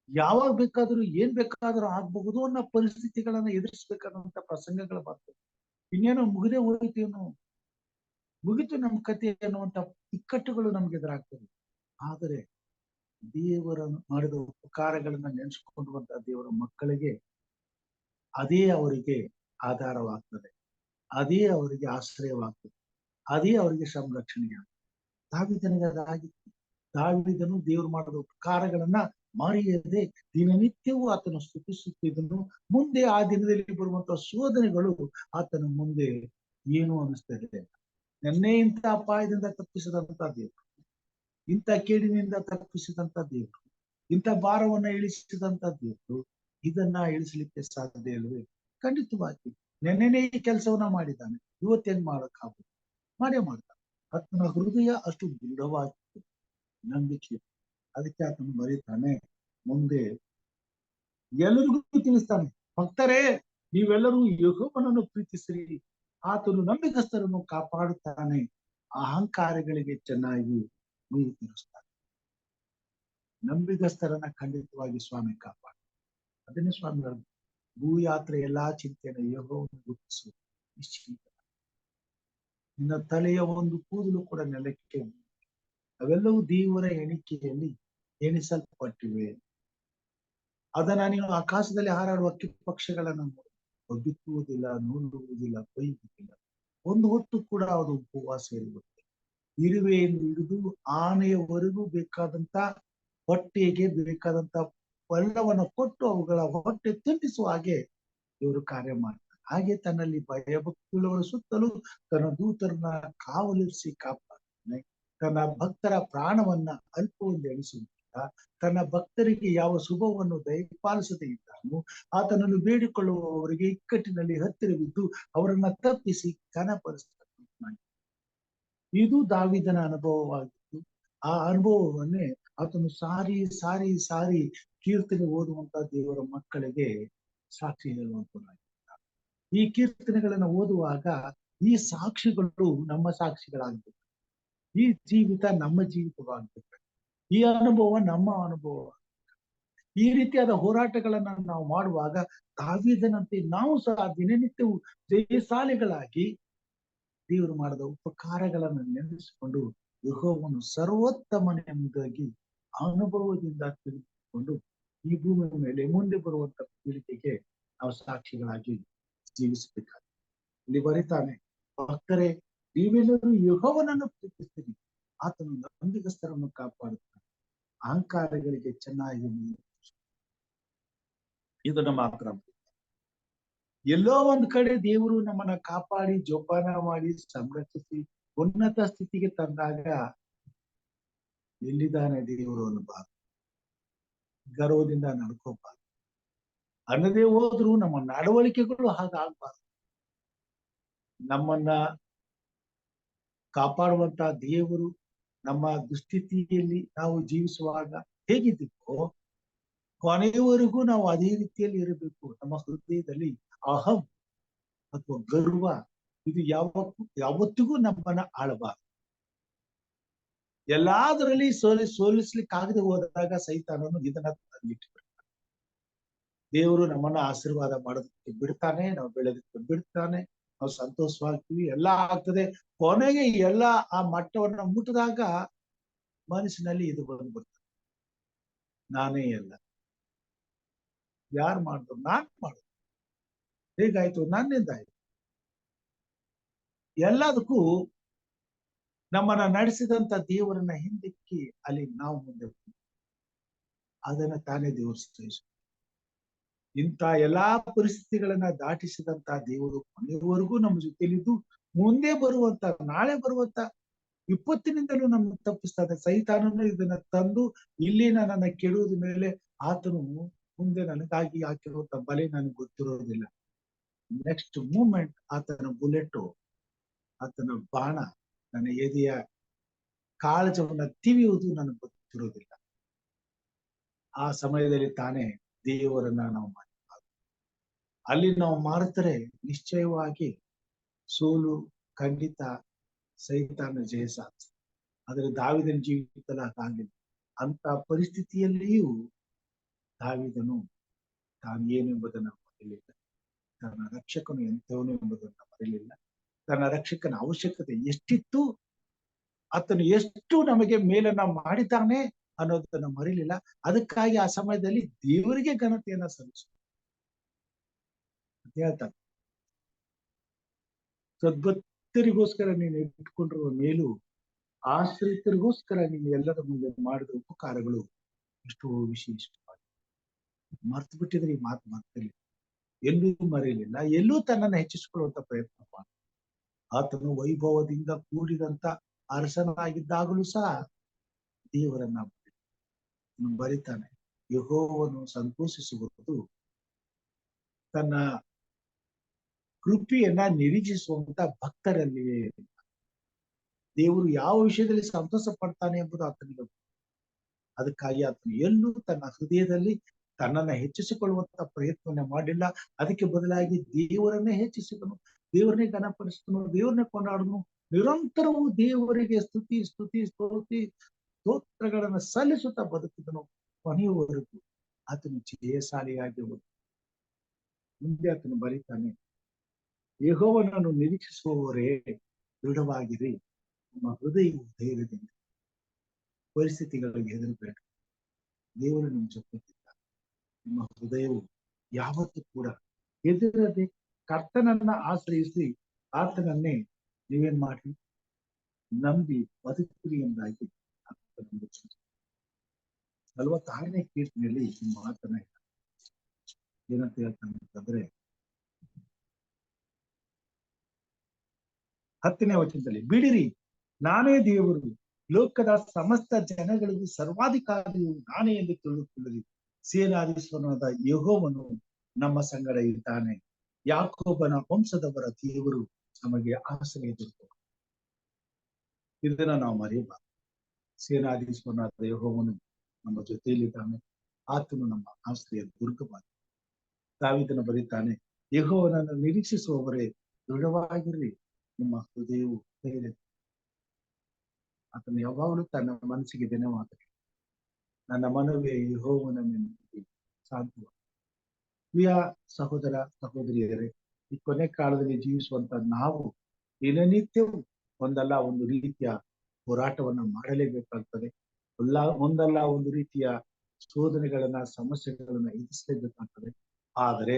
ಯಾವಾಗ ಬೇಕಾದ್ರೂ ಏನ್ ಬೇಕಾದ್ರೂ ಆಗ್ಬಹುದು ಅನ್ನೋ ಪರಿಸ್ಥಿತಿಗಳನ್ನ ಎದುರಿಸ್ಬೇಕಾದಂತ ಪ್ರಸಂಗಗಳು ಬರ್ತವೆ. ಇನ್ನೇನೋ ಮುಗಿದೇ ಹೋಯ್ತೇನೋ, ಮುಗಿತು ನಮ್ಮ ಕಥೆ ಅನ್ನುವಂತ ಇಕ್ಕಟ್ಟುಗಳು ನಮ್ಗೆ ಎದುರಾಗ್ತವೆ. ಆದರೆ ದೇವರ ಮಾಡಿದ ಉಪಕಾರಗಳನ್ನ ನೆನೆಸ್ಕೊಂಡುವಂತ ದೇವರ ಮಕ್ಕಳಿಗೆ ಅದೇ ಅವರಿಗೆ ಆಧಾರವಾಗ್ತದೆ, ಅದೇ ಅವರಿಗೆ ಆಶ್ರಯವಾಗ್ತದೆ, ಅದೇ ಅವರಿಗೆ ಸಂರಕ್ಷಣೆಯಾಗ್ತದೆ. ದಾವೀದನಿಗೆ ಅದಾಗಿತ್ತು. ದಾವೀದನು ದೇವರು ಮಾಡಿದ ಉಪಕಾರಗಳನ್ನ ಮರೆಯದೆ ದಿನನಿತ್ಯವೂ ಆತನು ಸ್ತುತಿಸುತ್ತಿದ್ದನು. ಮುಂದೆ ಆ ದಿನದಲ್ಲಿ ಬರುವಂತಹ ಶೋಧನೆಗಳು ಆತನ ಮುಂದೆ ಏನು ಅನಿಸ್ತದೆ. ನನ್ನೇ ಇಂಥ ಅಪಾಯದಿಂದ ತಪ್ಪಿಸಿದಂತ ದೇವರು, ಇಂಥ ಕೇಡಿನಿಂದ ತಪ್ಪಿಸಿದಂತ ದೇವರು, ಇಂಥ ಭಾರವನ್ನ ಇಳಿಸಿದಂತ ದೇವರು ಇದನ್ನ ಇಳಿಸಲಿಕ್ಕೆ ಸಾಧ್ಯ ಇಲ್ಲವೇ? ಖಂಡಿತವಾಗಿ ನೆನ್ನೆನೇ ಈ ಕೆಲಸವನ್ನ ಮಾಡಿದ್ದಾನೆ, ಇವತ್ತೇನ್ ಮಾಡಕ್ಕಾಗುತ್ತೆ? ಮಾಡೇ ಮಾಡ್ತಾನೆ. ಆತನ ಹೃದಯ ಅಷ್ಟು ದೃಢವಾಗಿತ್ತು, ನಂಬಿಕೆ. ಅದಕ್ಕೆ ಆತನು ಬರೀತಾನೆ, ಮುಂದೆ ಎಲ್ಲರಿಗೂ ತಿಳಿಸ್ತಾನೆ, ಭಕ್ತರೇ ನೀವೆಲ್ಲರೂ ಯೆಹೋವನನ್ನು ಪ್ರೀತಿಸಿರಿ, ಆತನು ನಂಬಿಕಸ್ಥರನ್ನು ಕಾಪಾಡುತ್ತಾನೆ, ಅಹಂಕಾರಿಗಳಿಗೆ ಚೆನ್ನಾಗಿ ನೀರು ತಿರುಸ್ತಾನೆ. ನಂಬಿಕಸ್ಥರನ್ನ ಖಂಡಿತವಾಗಿ ಸ್ವಾಮಿ ಕಾಪಾಡ. ಅದನ್ನೇ ಸ್ವಾಮಿ ಭೂಯಾತ್ರೆ ಎಲ್ಲಾ ಚಿಂತೆಯನ್ನು ಯೆಹೋವನು ಗುರುತಿಸು ನಿಶ್ಚಿಂತ. ನಿನ್ನ ತಲೆಯ ಒಂದು ಕೂದಲು ಕೂಡ ನೆಲಕ್ಕೆ, ಅವೆಲ್ಲವೂ ದೇವರ ಎಣಿಕೆಯಲ್ಲಿ ಎಣಿಸಲ್ಪಟ್ಟಿವೆ. ಅದನ್ನ ನೀನು ಆಕಾಶದಲ್ಲಿ ಹಾರಾಡುವ ಅಕ್ಕಿ ಪಕ್ಷಿಗಳನ್ನು ಬಿತ್ತುವುದಿಲ್ಲ, ನೂಲುವುದಿಲ್ಲ, ಕೊಯ್ಯುವುದಿಲ್ಲ, ಒಂದು ಹೊತ್ತು ಕೂಡ ಅದು ಉಪವಾಸ ಇರುತ್ತೆ. ಇರುವೆಯನ್ನು ಹಿಡಿದು ಆನೆಯವರೆಗೂ ಬೇಕಾದಂತ ಹೊಟ್ಟೆಗೆ ಬೇಕಾದಂತ ಎಲ್ಲವನ್ನು ಕೊಟ್ಟು ಅವುಗಳ ಹೊಟ್ಟೆ ತುಂಬಿಸುವ ಹಾಗೆ ಇವರು ಕಾರ್ಯ ಮಾಡ್ತಾರೆ. ಹಾಗೆ ತನ್ನಲ್ಲಿ ಭಯಭಕ್ತಿಯುಳ್ಳವರ ಸುತ್ತಲೂ ತನ್ನ ದೂತರನ್ನ ಕಾವಲಿರಿಸಿ ಕಾಪಾಡ್ತಾನೆ. ತನ್ನ ಭಕ್ತರ ಪ್ರಾಣವನ್ನ ಅಲ್ಪವೆಂದು ಎಣಿಸುವುದಿಲ್ಲ. ತನ್ನ ಭಕ್ತರಿಗೆ ಯಾವ ಶುಭವನ್ನು ದಯಪಾಲಿಸದೇ ಇದ್ದಾನೋ ಆತನನ್ನು ಬೇಡಿಕೊಳ್ಳುವವರಿಗೆ ಇಕ್ಕಟ್ಟಿನಲ್ಲಿ ಹತ್ತಿರವಿದ್ದು ಅವರನ್ನ ತಪ್ಪಿಸಿ ಘನಪಡಿಸ್ತಾನೆ. ಇದು ದಾವೀದನ ಅನುಭವವಾಗಿತ್ತು. ಆ ಅನುಭವವನ್ನೇ ಆತನು ಸಾರಿ ಸಾರಿ ಸಾರಿ ಕೀರ್ತನೆ ಓದುವಂತ ದೇವರ ಮಕ್ಕಳಿಗೆ ಸಾಕ್ಷಿ ಹೇಳುವಂತನಾಗಿದ್ದ. ಈ ಕೀರ್ತನೆಗಳನ್ನ ಓದುವಾಗ ಈ ಸಾಕ್ಷಿಗಳು ನಮ್ಮ ಸಾಕ್ಷಿಗಳಾಗ್ಬೇಕು, ಈ ಜೀವಿತ ನಮ್ಮ ಜೀವಿತವಾಗ್ಬೇಕು, ಈ ಅನುಭವ ನಮ್ಮ ಅನುಭವ. ಈ ರೀತಿಯಾದ ಹೋರಾಟಗಳನ್ನ ನಾವು ಮಾಡುವಾಗ ದಾವೀದನಂತೆ ನಾವು ಸಹ ದಿನನಿತ್ಯವೂ ಜಯಶಾಲಿಗಳಾಗಿ ದೇವರು ಮಾಡಿದ ಉಪಕಾರಗಳನ್ನು ನೆನೆಸಿಕೊಂಡು ಯೆಹೋವನು ಸರ್ವೋತ್ತಮನೆಂಬುದಾಗಿ ಅನುಭವದಿಂದ ತಿಳಿದುಕೊಂಡು ಈ ಭೂಮಿಯ ಮೇಲೆ ಮುಂದೆ ಬರುವಂತ ಪೀಳಿಗೆಗೆ ನಾವು ಸಾಕ್ಷಿಗಳಾಗಿ ಜೀವಿಸಬೇಕಾಗಿದೆ. ಇಲ್ಲಿ ಬರೀತಾನೆ, ಭಕ್ತರೇ ನೀವೆಲ್ಲರೂ ಯೆಹೋವನನ್ನು ಪ್ರೀತಿಸ್ತೀರಿ, ಆತನು ನಂಬಿಗಸ್ತರನ್ನು ಕಾಪಾಡುತ್ತಾನೆ, ಅಹಂಕಾರಿಗಳಿಗೆ ಚೆನ್ನಾಗಿ. ಇದನ್ನು ಮಾತ್ರ ಎಲ್ಲೋ ಒಂದ್ ಕಡೆ ದೇವರು ನಮ್ಮನ್ನ ಕಾಪಾಡಿ ಜೋಪಾನ ಮಾಡಿ ಸಂರಕ್ಷಿಸಿ ಉನ್ನತ ಸ್ಥಿತಿಗೆ ತಂದಾಗ ಎಲ್ಲಿದ್ದಾನೆ ದೇವರು ಅನ್ನಬಾರ್ದು, ಗರ್ವದಿಂದ ನಡ್ಕೋಬಾರ್ದು. ಅನ್ನದೇ ಹೋದ್ರು ನಮ್ಮ ನಡವಳಿಕೆಗಳು ಹಾಗಾಗ್ಬಾರ್ದು. ನಮ್ಮನ್ನ ಕಾಪಾಡುವಂತ ದೇವರು ನಮ್ಮ ದುಸ್ಥಿತಿಯಲ್ಲಿ ನಾವು ಜೀವಿಸುವಾಗ ಹೇಗಿದ್ದೀವೋ ಕೊನೆಯವರೆಗೂ ನಾವು ಅದೇ ರೀತಿಯಲ್ಲಿ ಇರಬೇಕು. ನಮ್ಮ ಹೃದಯದಲ್ಲಿ ಅಹಂ ಅಥವಾ ಗರ್ವ ಇದು ಯಾವತ್ತಿಗೂ ನಮ್ಮನ್ನ ಆಳಬಾರದು. ಎಲ್ಲಾದ್ರಲ್ಲಿ ಸೋಲಿಸ್ಲಿಕ್ಕಾಗದೆ ಹೋದಾಗ ಸೈತಾನನು ಇದನ್ನ ತಂದಿಟ್ಟಿರ್ತಾನೆ. ದೇವರು ನಮ್ಮನ್ನ ಆಶೀರ್ವಾದ ಮಾಡೋದಕ್ಕೆ ಬಿಡ್ತಾನೆ, ನಾವು ಬೆಳೆದಕ್ಕೆ ಬಿಡ್ತಾನೆ, ನಾವು ಸಂತೋಷವಾಗ್ತೀವಿ, ಎಲ್ಲ ಆಗ್ತದೆ. ಕೊನೆಗೆ ಎಲ್ಲ ಆ ಮಟ್ಟವನ್ನ ಮುಟ್ಟಿದಾಗ ಮನಸ್ಸಿನಲ್ಲಿ ಇದು ಬಂದ್ಬಿಡ್ತದೆ, ನಾನೇ ಎಲ್ಲ, ಯಾರು ಮಾಡಿದ್ರು, ನಾನ್ ಮಾಡುದು, ಹೇಗಾಯ್ತು, ನನ್ನಿಂದ ಆಯ್ತು. ಎಲ್ಲದಕ್ಕೂ ನಮ್ಮನ್ನ ನಡೆಸಿದಂತ ದೇವರನ್ನ ಹಿಂದಿಕ್ಕಿ ಅಲ್ಲಿ ನಾವು ಮುಂದೆ ಅದನ್ನ ತಾನೇ ದೇವರು ಶ್ರೇಷ್ಠ. ಇಂಥ ಎಲ್ಲಾ ಪರಿಸ್ಥಿತಿಗಳನ್ನ ದಾಟಿಸಿದಂತ ದೇವರು ಕೊನೆಯವರೆಗೂ ನಮ್ಮ ಜೊತೆಲಿದ್ದು ಮುಂದೆ ಬರುವಂತ, ನಾಳೆ ಬರುವಂತ ವಿಪತ್ತಿನಿಂದಲೂ ನಮ್ಮನ್ನು ತಪ್ಪಿಸ್ತಾನೆ. ಸೈತಾನನು ಇದನ್ನ ತಂದು ಇಲ್ಲಿ ನನ್ನನ್ನ ಕೆಡುವುದ ಮೇಲೆ ಆತನು ಮುಂದೆ ನನಗಾಗಿ ಹಾಕಿರುವಂತ ಬಲೆ ನನಗೆ ಗೊತ್ತಿರೋದಿಲ್ಲ. ನೆಕ್ಸ್ಟ್ ಮೂಮೆಂಟ್ ಆತನ ಬುಲೆಟ್, ಆತನ ಬಾಣ ನನ್ನ ಎದೆಯ ಕಾಳಜವನ್ನ ತಿವಿಯುವುದು ನನಗೆ ಗೊತ್ತಿರೋದಿಲ್ಲ. ಆ ಸಮಯದಲ್ಲಿ ತಾನೇ ದೇವರನ್ನ ನಾವು ಮಾಡಿ ಅಲ್ಲಿ ನಾವು ಮಾಡಿದ್ರೆ ನಿಶ್ಚಯವಾಗಿ ಸೋಲು ಖಂಡಿತ, ಸೈತಾನ ಜಯ ಸಾಧಿಸ. ಆದರೆ ದಾವಿದನ ಜೀವಿತದಲ್ಲಿ ಹಾಗಾಗಿಲ್ಲ. ಅಂತ ಪರಿಸ್ಥಿತಿಯಲ್ಲಿಯೂ ದಾವಿದನು ತಾನು ಏನೆಂಬುದನ್ನು ಮರೆಯಲಿಲ್ಲ, ತನ್ನ ರಕ್ಷಕನು ಎಂಥವನು ಎಂಬುದನ್ನು ಮರೆಯಲಿಲ್ಲ. ತನ್ನ ರಕ್ಷಕನ ಅವಶ್ಯಕತೆ ಎಷ್ಟಿತ್ತು, ಆತನು ಎಷ್ಟು ನಮಗೆ ಮೇಲನ್ನ ಮಾಡಿದ್ದಾನೆ ಅನ್ನೋದನ್ನ ಮರಿಲಿಲ್ಲ. ಅದಕ್ಕಾಗಿ ಆ ಸಮಯದಲ್ಲಿ ದೇವರಿಗೆ ಘನತೆಯನ್ನ ಸಲ್ಲಿಸ ಹೇಳ್ತಾನೆ. ಸದ್ಭಕ್ತರಿಗೋಸ್ಕರ ನೀನು ಇಟ್ಕೊಂಡಿರುವ ಮೇಲೂ ಆಶ್ರಿತರಿಗೋಸ್ಕರ ನೀನು ಎಲ್ಲರ ಮುಂದೆ ಮಾಡಿದ ಉಪಕಾರಗಳು ಎಷ್ಟೋ ವಿಶೇಷವಾಗಿ. ಮರ್ತು ಬಿಟ್ಟಿದ್ರೆ ಈ ಮಾತು ಮರ್ತಿಲ್ಲ, ಎಲ್ಲೂ ಮರೆಯಲಿಲ್ಲ, ಎಲ್ಲೂ ತನ್ನನ್ನು ಹೆಚ್ಚಿಸಿಕೊಳ್ಳುವಂತ ಪ್ರಯತ್ನ ಮಾಡ. ಆತನು ವೈಭವದಿಂದ ಕೂಡಿದಂತ ಅರಸನಾಗಿದ್ದಾಗಲೂ ಸಹ ದೇವರನ್ನ ಬರಿತಾನೆ. ಯೆಹೋವನು ಸಂತೋಷಿಸುವುದು ತನ್ನ ಕೃಪೆಯನ್ನ ನಿರೀಕ್ಷಿಸುವಂತ ಭಕ್ತರಲ್ಲಿಯೇ. ದೇವರು ಯಾವ ವಿಷಯದಲ್ಲಿ ಸಂತೋಷ ಪಡ್ತಾನೆ ಎಂಬುದು ಆತನಿಗೆ. ಅದಕ್ಕಾಗಿ ಆತನು ಎಲ್ಲೂ ತನ್ನ ಹೃದಯದಲ್ಲಿ ತನ್ನನ್ನ ಹೆಚ್ಚಿಸಿಕೊಳ್ಳುವಂತ ಪ್ರಯತ್ನವನ್ನ ಮಾಡಿಲ್ಲ. ಅದಕ್ಕೆ ಬದಲಾಗಿ ದೇವರನ್ನೇ ಹೆಚ್ಚಿಸಿದನು, ದೇವರನ್ನೇ ಘನಪಡಿಸಿದನು, ದೇವರನ್ನೇ ಕೊಂಡಾಡನು. ನಿರಂತರವೂ ದೇವರಿಗೆ ಸ್ತುತಿ ಸ್ತುತಿ ಸ್ತುತಿ ಸ್ತೋತ್ರಗಳನ್ನ ಸಲ್ಲಿಸುತ್ತಾ ಬದುಕಿದನು. ಕೊನೆಯವರೆಗೂ ಆತನು ಜಯಶಾಲಿಯಾಗಿ ಮುಂದೆ ಆತನು ಬರೀತಾನೆ, ಯೆಹೋವನನ್ನು ನಿರೀಕ್ಷಿಸುವವರೇ ದೃಢವಾಗಿರಿ, ನಿಮ್ಮ ಹೃದಯವು ಧೈರ್ಯದಿಂದ. ಪರಿಸ್ಥಿತಿಗಳಿಗೆ ಹೆದರಬೇಡ, ದೇವರು ನಿಮ್ಮ ಜೊತೆಗಿದ್ದಾರೆ. ನಿಮ್ಮ ಹೃದಯವು ಯಾವತ್ತೂ ಕೂಡ ಹೆದರದೆ ಕರ್ತನನ್ನ ಆಶ್ರಯಿಸಿ ಆತನನ್ನೇ ನೀವೇನ್ ಮಾಡಿ ನಂಬಿ ಬದುಕಿರಿ ಎಂದಾಗಿ 46ನೇ ಕೀರ್ತನೆಯಲ್ಲಿ ಈ ಮಾತನ್ನ ಏನಂತ ಹೇಳ್ತಾನೆ ಅಂತಂದ್ರೆ, 10ನೇ ವಚನದಲ್ಲಿ, ಬಿಡಿರಿ, ನಾನೇ ದೇವರು, ಲೋಕದ ಸಮಸ್ತ ಜನಗಳಿಗೂ ಸರ್ವಾಧಿಕಾರಿಯು ನಾನೇ ಎಂದು ತಿಳಿದುಕೊಳ್ಳಿರಿ. ಸೇನಾಧೀಶ್ವರನಾದ ಯೆಹೋವನು ನಮ್ಮ ಸಂಗಡ ಇದ್ದಾನೆ, ಯಾಕೋಬನ ವಂಶದವರ ದೇವರು ನಮಗೆ ಆಶ್ರಯ ದೊರಕುವ. ಇದನ್ನ ನಾವು ಮರೆಯಬಾರದು. ಸೇನಾಧೀಶ್ವರನಾದ ಯೆಹೋವನು ನಮ್ಮ ಜೊತೆಯಲ್ಲಿದ್ದಾನೆ, ಆತನು ನಮ್ಮ ಆಶ್ರಯ ದುರ್ಗವಾಗಿದೆ. ದಾವೀದನು ಬರೀತಾನೆ, ಯೆಹೋವನನ್ನು ನಿರೀಕ್ಷಿಸುವವರೇ ದೃಢವಾಗಿರ್ರಿ, ನಿಮ್ಮ ಹೃದಯವು ಧೈರ್ಯ. ಆತನು ಯಾವಾಗಲೂ ತನ್ನ ಮನಸ್ಸಿಗೆ ದಿನವಾಗಲಿ, ನನ್ನ ಮನವೇ ಯೆಹೋವನ ಮೇಲೆ ಸಾಂತ್ವ. ಪ್ರಿಯ ಸಹೋದರ ಸಹೋದರಿಯರೇ, ಈ ಕೊನೆ ಕಾಲದಲ್ಲಿ ಜೀವಿಸುವಂತ ನಾವು ದಿನನಿತ್ಯವೂ ಒಂದಲ್ಲ ಒಂದು ರೀತಿಯ ಹೋರಾಟವನ್ನ ಮಾಡಲೇಬೇಕಾಗ್ತದೆ. ಒಂದಲ್ಲ ಒಂದು ರೀತಿಯ ಶೋಧನೆಗಳನ್ನ, ಸಮಸ್ಯೆಗಳನ್ನ ಎದುರಿಸಲೇಬೇಕಾಗ್ತದೆ. ಆದರೆ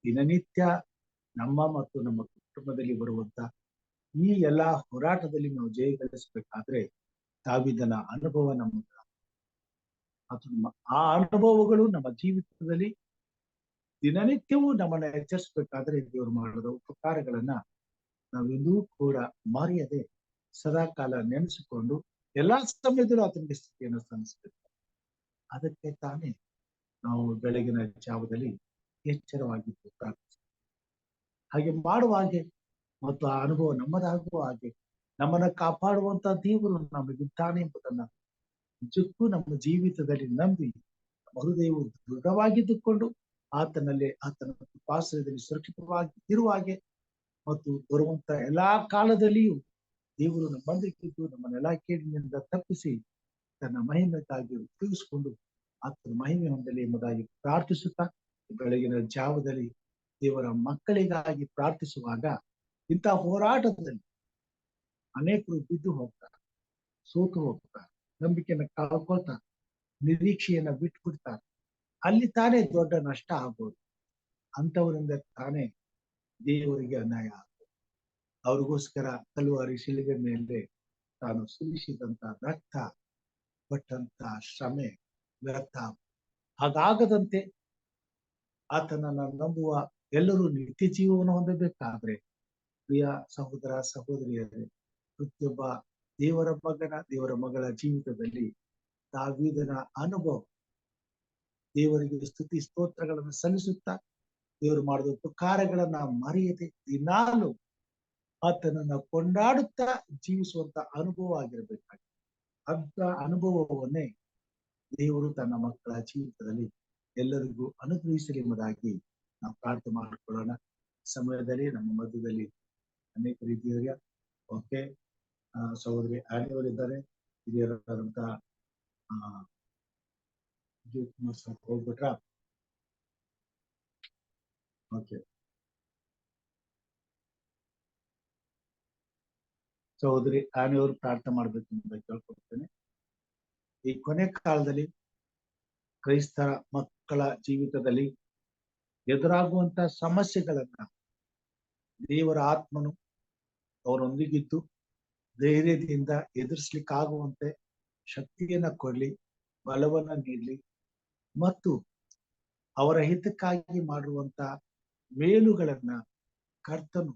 ದಿನನಿತ್ಯ ನಮ್ಮ ಮತ್ತು ನಮ್ಮ ಕುಟುಂಬದಲ್ಲಿ ಬರುವಂತ ಈ ಎಲ್ಲಾ ಹೋರಾಟದಲ್ಲಿ ನಾವು ಜಯಗಳಿಸಬೇಕಾದ್ರೆ ದಾವೀದನ ಅನುಭವ ಆ ಅನುಭವಗಳು ನಮ್ಮ ಜೀವಿತದಲ್ಲಿ ದಿನನಿತ್ಯವೂ ನಮ್ಮನ್ನ ಎಚ್ಚರಿಸಬೇಕಾದ್ರೆ ದೇವರು ಮಾಡಿದ ಉಪಕಾರಗಳನ್ನ ನಾವೆಂದೂ ಕೂಡ ಮರೆಯದೆ ಸದಾ ಕಾಲ ನೆನೆಸಿಕೊಂಡು ಎಲ್ಲಾ ಸಮಯದಲ್ಲೂ ಆತನಿಗೆ ಸ್ಥಿತಿಯನ್ನು ಸಲ್ಲಿಸಬೇಕು. ಅದಕ್ಕೆ ತಾನೇ ನಾವು ಬೆಳಗಿನ ಜಾವದಲ್ಲಿ ಎಚ್ಚರವಾಗಿದ್ದು ಪ್ರಾರ್ಥಿಸ. ಹಾಗೆ ಮಾಡುವ ಹಾಗೆ ಮತ್ತು ಆ ಅನುಭವ ನಮ್ಮದಾಗುವ ಹಾಗೆ ನಮ್ಮನ್ನ ಕಾಪಾಡುವಂತ ದೇವರು ನಮಗಿದ್ದಾನೆ ಎಂಬುದನ್ನ ನಿಜಕ್ಕೂ ನಮ್ಮ ಜೀವಿತದಲ್ಲಿ ನಂಬಿ ನಮ್ಮ ಹೃದಯವು ದೃಢವಾಗಿದ್ದುಕೊಂಡು ಆತನಲ್ಲೇ ಆತನ ಕೃಪಾಶ್ರಯದಲ್ಲಿ ಸುರಕ್ಷಿತವಾಗಿ ಇರುವ ಹಾಗೆ ಮತ್ತು ಬರುವಂತ ಎಲ್ಲಾ ಕಾಲದಲ್ಲಿಯೂ ದೇವರು ನಮ್ಮೊಂದಿಗಿದ್ದು ನಮ್ಮನ್ನೆಲ್ಲಾ ಕೇಡಿನಿಂದ ತಪ್ಪಿಸಿ ತನ್ನ ಮಹಿಮೆಗಾಗಿ ಉಪಯೋಗಿಸಿಕೊಂಡು ಆತನ ಮಹಿಮೆ ಹೊಂದಲಿ ಎಂಬುದಾಗಿ ಪ್ರಾರ್ಥಿಸುತ್ತಾ ಬೆಳಗಿನ ಜಾವದಲ್ಲಿ ದೇವರ ಮಕ್ಕಳಿಗಾಗಿ ಪ್ರಾರ್ಥಿಸುವಾಗ ಇಂಥ ಹೋರಾಟದಲ್ಲಿ ಅನೇಕರು ಬಿದ್ದು ಹೋಗ್ತಾರೆ, ಸೋತು ಹೋಗ್ತಾರೆ, ನಂಬಿಕೆಯನ್ನ ಕಳ್ಕೊಳ್ತಾರೆ, ನಿರೀಕ್ಷೆಯನ್ನ ಬಿಟ್ಬಿಡ್ತಾರೆ. ಅಲ್ಲಿ ತಾನೇ ದೊಡ್ಡ ನಷ್ಟ ಆಗ್ಬೋದು. ಅಂಥವರಿಂದ ತಾನೇ ದೇವರಿಗೆ ಅನ್ಯಾಯ ಆಗ್ಬೋದು. ಅವ್ರಿಗೋಸ್ಕರ ಕಲ್ವಾರಿ ಶಿಲುಬೆ ಮೇಲೆ ತಾನು ಸುರಿಸಿದಂತ ರಕ್ತ, ಪಟ್ಟಂತ ಶ್ರಮೆ ವ್ಯರ್ಥ. ಹಾಗಾಗದಂತೆ ಆತನನ್ನ ನಂಬುವ ಎಲ್ಲರೂ ನಿತ್ಯ ಜೀವವನ್ನು ಹೊಂದಬೇಕಾದ್ರೆ ಪ್ರಿಯ ಸಹೋದರ ಸಹೋದರಿಯರೇ, ಪ್ರತಿಯೊಬ್ಬ ದೇವರ ಮಗಳ ಜೀವಿತದಲ್ಲಿ ದಾವೀದನ ಅನುಭವ, ದೇವರಿಗೆ ಸ್ತುತಿ ಸ್ತೋತ್ರಗಳನ್ನು ಸಲ್ಲಿಸುತ್ತಾ ದೇವರು ಮಾಡಿದ ಉಪಕಾರಗಳನ್ನ ಮರೆಯದೆ ದಿನಾಲು ಆತನನ್ನ ಕೊಂಡಾಡುತ್ತಾ ಜೀವಿಸುವಂತ ಅನುಭವ ಆಗಿರ್ಬೇಕಾಗಿದೆ. ಅಂತ ಅನುಭವವನ್ನೇ ದೇವರು ತನ್ನ ಮಕ್ಕಳ ಜೀವಿತದಲ್ಲಿ ಎಲ್ಲರಿಗೂ ಅನುಗ್ರಹಿಸಲಿ ಎಂಬುದಾಗಿ ನಾವು ಪ್ರಾರ್ಥನೆ ಮಾಡಿಕೊಳ್ಳೋಣ. ಸಮಯದಲ್ಲಿ ನಮ್ಮ ಮಧ್ಯದಲ್ಲಿ ಅನೇಕ ರೀತಿಯ ಓಕೆ ಸಹೋದರಿ ಆನೆಯವರಿದ್ದಾರೆ, ಹಿರಿಯರಾದಂತ ಕುಮಾರ್ ಸರ್ ಹೋಗ್ಬಿಟ್ರ. ಓಕೆ, ಸಹೋದರಿ ಆನೆಯವರು ಪ್ರಾರ್ಥನೆ ಮಾಡ್ಬೇಕು ಅಂತ ಕೇಳ್ಕೊಳ್ತೇನೆ. ಈ ಕೊನೆ ಕಾಲದಲ್ಲಿ ಕ್ರೈಸ್ತರ ಮಕ್ಕಳ ಜೀವಿತದಲ್ಲಿ ಎದುರಾಗುವಂತ ಸಮಸ್ಯೆಗಳನ್ನ ದೇವರ ಆತ್ಮನು ಅವರೊಂದಿಗಿದ್ದು ಧೈರ್ಯದಿಂದ ಎದುರಿಸ್ಲಿಕ್ಕಾಗುವಂತೆ ಶಕ್ತಿಯನ್ನ ಕೊಡ್ಲಿ, ಬಲವನ್ನ ನೀಡ್ಲಿ, ಮತ್ತು ಅವರ ಹಿತಕ್ಕಾಗಿ ಮಾಡುವಂತ ಮೇಲುಗಳನ್ನ ಕರ್ತನು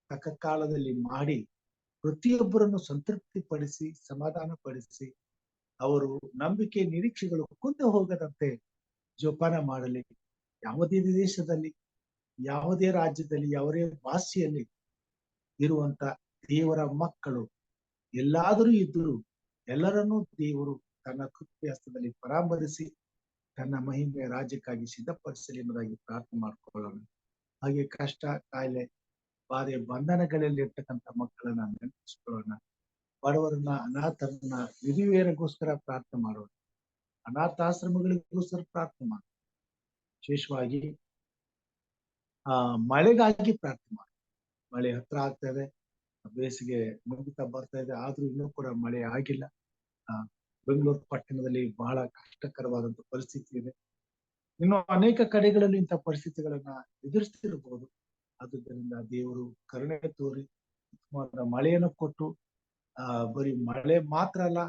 ತಕ್ಕ ಕಾಲದಲ್ಲಿ ಮಾಡಿ ಪ್ರತಿಯೊಬ್ಬರನ್ನು ಸಂತೃಪ್ತಿ ಪಡಿಸಿ ಸಮಾಧಾನ ಪಡಿಸಿ ಅವರು ನಂಬಿಕೆ ನಿರೀಕ್ಷೆಗಳು ಕುಂದು ಹೋಗದಂತೆ ಜೋಪಾನ ಮಾಡಲಿ. ಯಾವುದೇ ದೇಶದಲ್ಲಿ, ಯಾವುದೇ ರಾಜ್ಯದಲ್ಲಿ, ಯಾವುದೇ ಭಾಷೆಯಲ್ಲಿ ಇರುವಂತ ದೇವರ ಮಕ್ಕಳು ಎಲ್ಲಾದರೂ ಇದ್ದರೂ ಎಲ್ಲರನ್ನೂ ದೇವರು ತನ್ನ ಕೃಪೆಯ ಹಸ್ತದಲ್ಲಿ ಪರಾಮರಿಸಿ ತನ್ನ ಮಹಿಮೆಯ ರಾಜ್ಯಕ್ಕಾಗಿ ಸಿದ್ಧಪಡಿಸಲಿ ಎಂಬುದಾಗಿ ಪ್ರಾರ್ಥನೆ ಮಾಡ್ಕೊಳ್ಳೋಣ. ಹಾಗೆ ಕಷ್ಟ, ಕಾಯಿಲೆ, ಬಾಧೆ, ಬಂಧನಗಳಲ್ಲಿ ಇರ್ತಕ್ಕಂಥ ಮಕ್ಕಳನ್ನ ನೆನಪಿಸ್ಕೊಳ್ಳೋಣ. ಬಡವರನ್ನ, ಅನಾಥರನ್ನ, ವಿಧವೆಯರಿಗೋಸ್ಕರ ಪ್ರಾರ್ಥನೆ ಮಾಡೋಣ. ಅನಾಥಾಶ್ರಮಗಳಿಗೋಸ್ಕರ ಪ್ರಾರ್ಥನೆ ಮಾಡೋಣ. ವಿಶೇಷವಾಗಿ ಮಳೆಗಾಗಿ ಪ್ರಾರ್ಥನೆ ಮಾಡೋಣ. ಮಳೆ ಹತ್ರ ಆಗ್ತಾ ಇದೆ, ಬೇಸಿಗೆ ಮುಗಿತಾ ಬರ್ತಾ ಇದೆ, ಆದ್ರೂ ಇನ್ನೂ ಕೂಡ ಮಳೆ ಆಗಿಲ್ಲ. ಬೆಂಗಳೂರು ಪಟ್ಟಣದಲ್ಲಿ ಬಹಳ ಕಷ್ಟಕರವಾದಂತ ಪರಿಸ್ಥಿತಿ ಇದೆ. ಇನ್ನು ಅನೇಕ ಕಡೆಗಳಲ್ಲಿ ಇಂಥ ಪರಿಸ್ಥಿತಿಗಳನ್ನ ಎದುರಿಸ್ತಿರಬಹುದು. ಆದುದರಿಂದ ದೇವರು ಕರುಣೆ ತೋರಿ ಉತ್ತಮವಾದ ಮಳೆಯನ್ನು ಕೊಟ್ಟು ಬರೀ ಮಳೆ ಮಾತ್ರ ಅಲ್ಲ,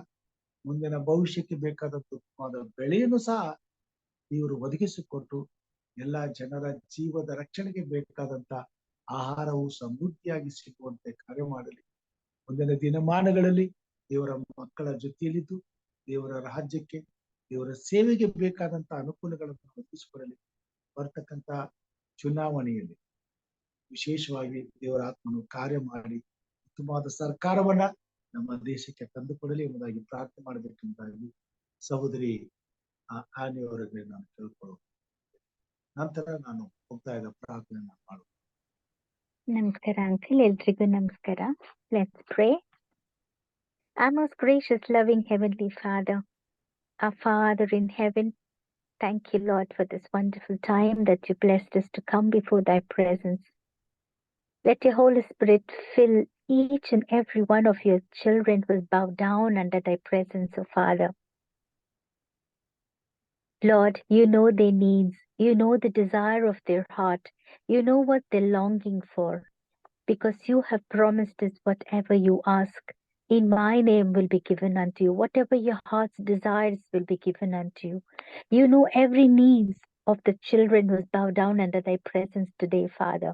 ಮುಂದಿನ ಭವಿಷ್ಯಕ್ಕೆ ಬೇಕಾದಂತ ಉತ್ತಮವಾದ ಬೆಳೆಯನ್ನು ಸಹ ದೇವರು ಒದಗಿಸಿಕೊಟ್ಟು ಎಲ್ಲಾ ಜನರ ಜೀವದ ರಕ್ಷಣೆಗೆ ಬೇಕಾದಂತ ಆಹಾರವು ಸಮೃದ್ಧಿಯಾಗಿ ಸಿಗುವಂತೆ ಕಾರ್ಯ ಮಾಡಲಿ. ಮುಂದಿನ ದಿನಮಾನಗಳಲ್ಲಿ ದೇವರ ಮಕ್ಕಳ ಜೊತೆಯಲ್ಲಿದ್ದು ದೇವರ ರಾಜ್ಯಕ್ಕೆ, ದೇವರ ಸೇವೆಗೆ ಬೇಕಾದಂತ ಅನುಕೂಲಗಳನ್ನು ಒದಗಿಸಿಕೊಡಲಿ. ಬರ್ತಕ್ಕಂತ ಚುನಾವಣೆಯಲ್ಲಿ ವಿಶೇಷವಾಗಿ ದೇವರ ಆತ್ಮನು ಕಾರ್ಯ ಮಾಡಿ ಉತ್ತಮವಾದ ಸರ್ಕಾರವನ್ನ ನಮ್ಮ ದೇಶಕ್ಕೆ ತಂದುಕೊಡಲಿ ಎಂಬುದಾಗಿ ಪ್ರಾರ್ಥನೆ ಮಾಡಬೇಕೆಂಬುದಾಗಿ ಸಹೋದರಿ ಆನೆಯವರಿಗೆ ನಾನು ಕೇಳ್ಕೊಳ್ಳೋದು. ನಂತರ ನಾನು ಹೋಗ್ತಾ ಇದ್ದ ಪ್ರಾರ್ಥನೆ ಮಾಡುವ. ನಮಸ್ಕಾರ ಅಂಕಲ್, ಎಲ್ರಿಗೂ ನಮಸ್ಕಾರ. Let's pray. Our most gracious, loving Heavenly Father, our Father in heaven, thank you, Lord, for this wonderful time that you blessed us to come before thy presence. Let your Holy Spirit fill each and every one of your children who bow down under thy presence, O Father. Lord, you know their needs. You know the desire of their heart. You know what they're longing for, because you have promised us whatever you ask in my name will be given unto you. Whatever your heart's desires will be given unto you. You know every needs of the children who bow down under thy presence today, Father.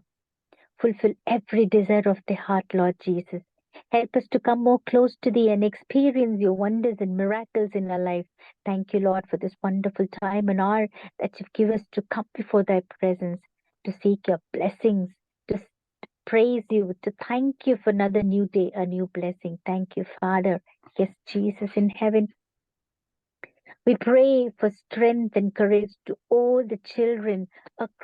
Fulfill every desire of their heart, Lord Jesus. Help us to come more close to thee and experience your wonders and miracles in our life. Thank you, Lord, for this wonderful time and hour that you've given us to come before thy presence, to seek your blessings, to praise you, to thank you for another new day, a new blessing. Thank you, Father. Yes, Jesus in heaven. We pray for strength and courage to all the children,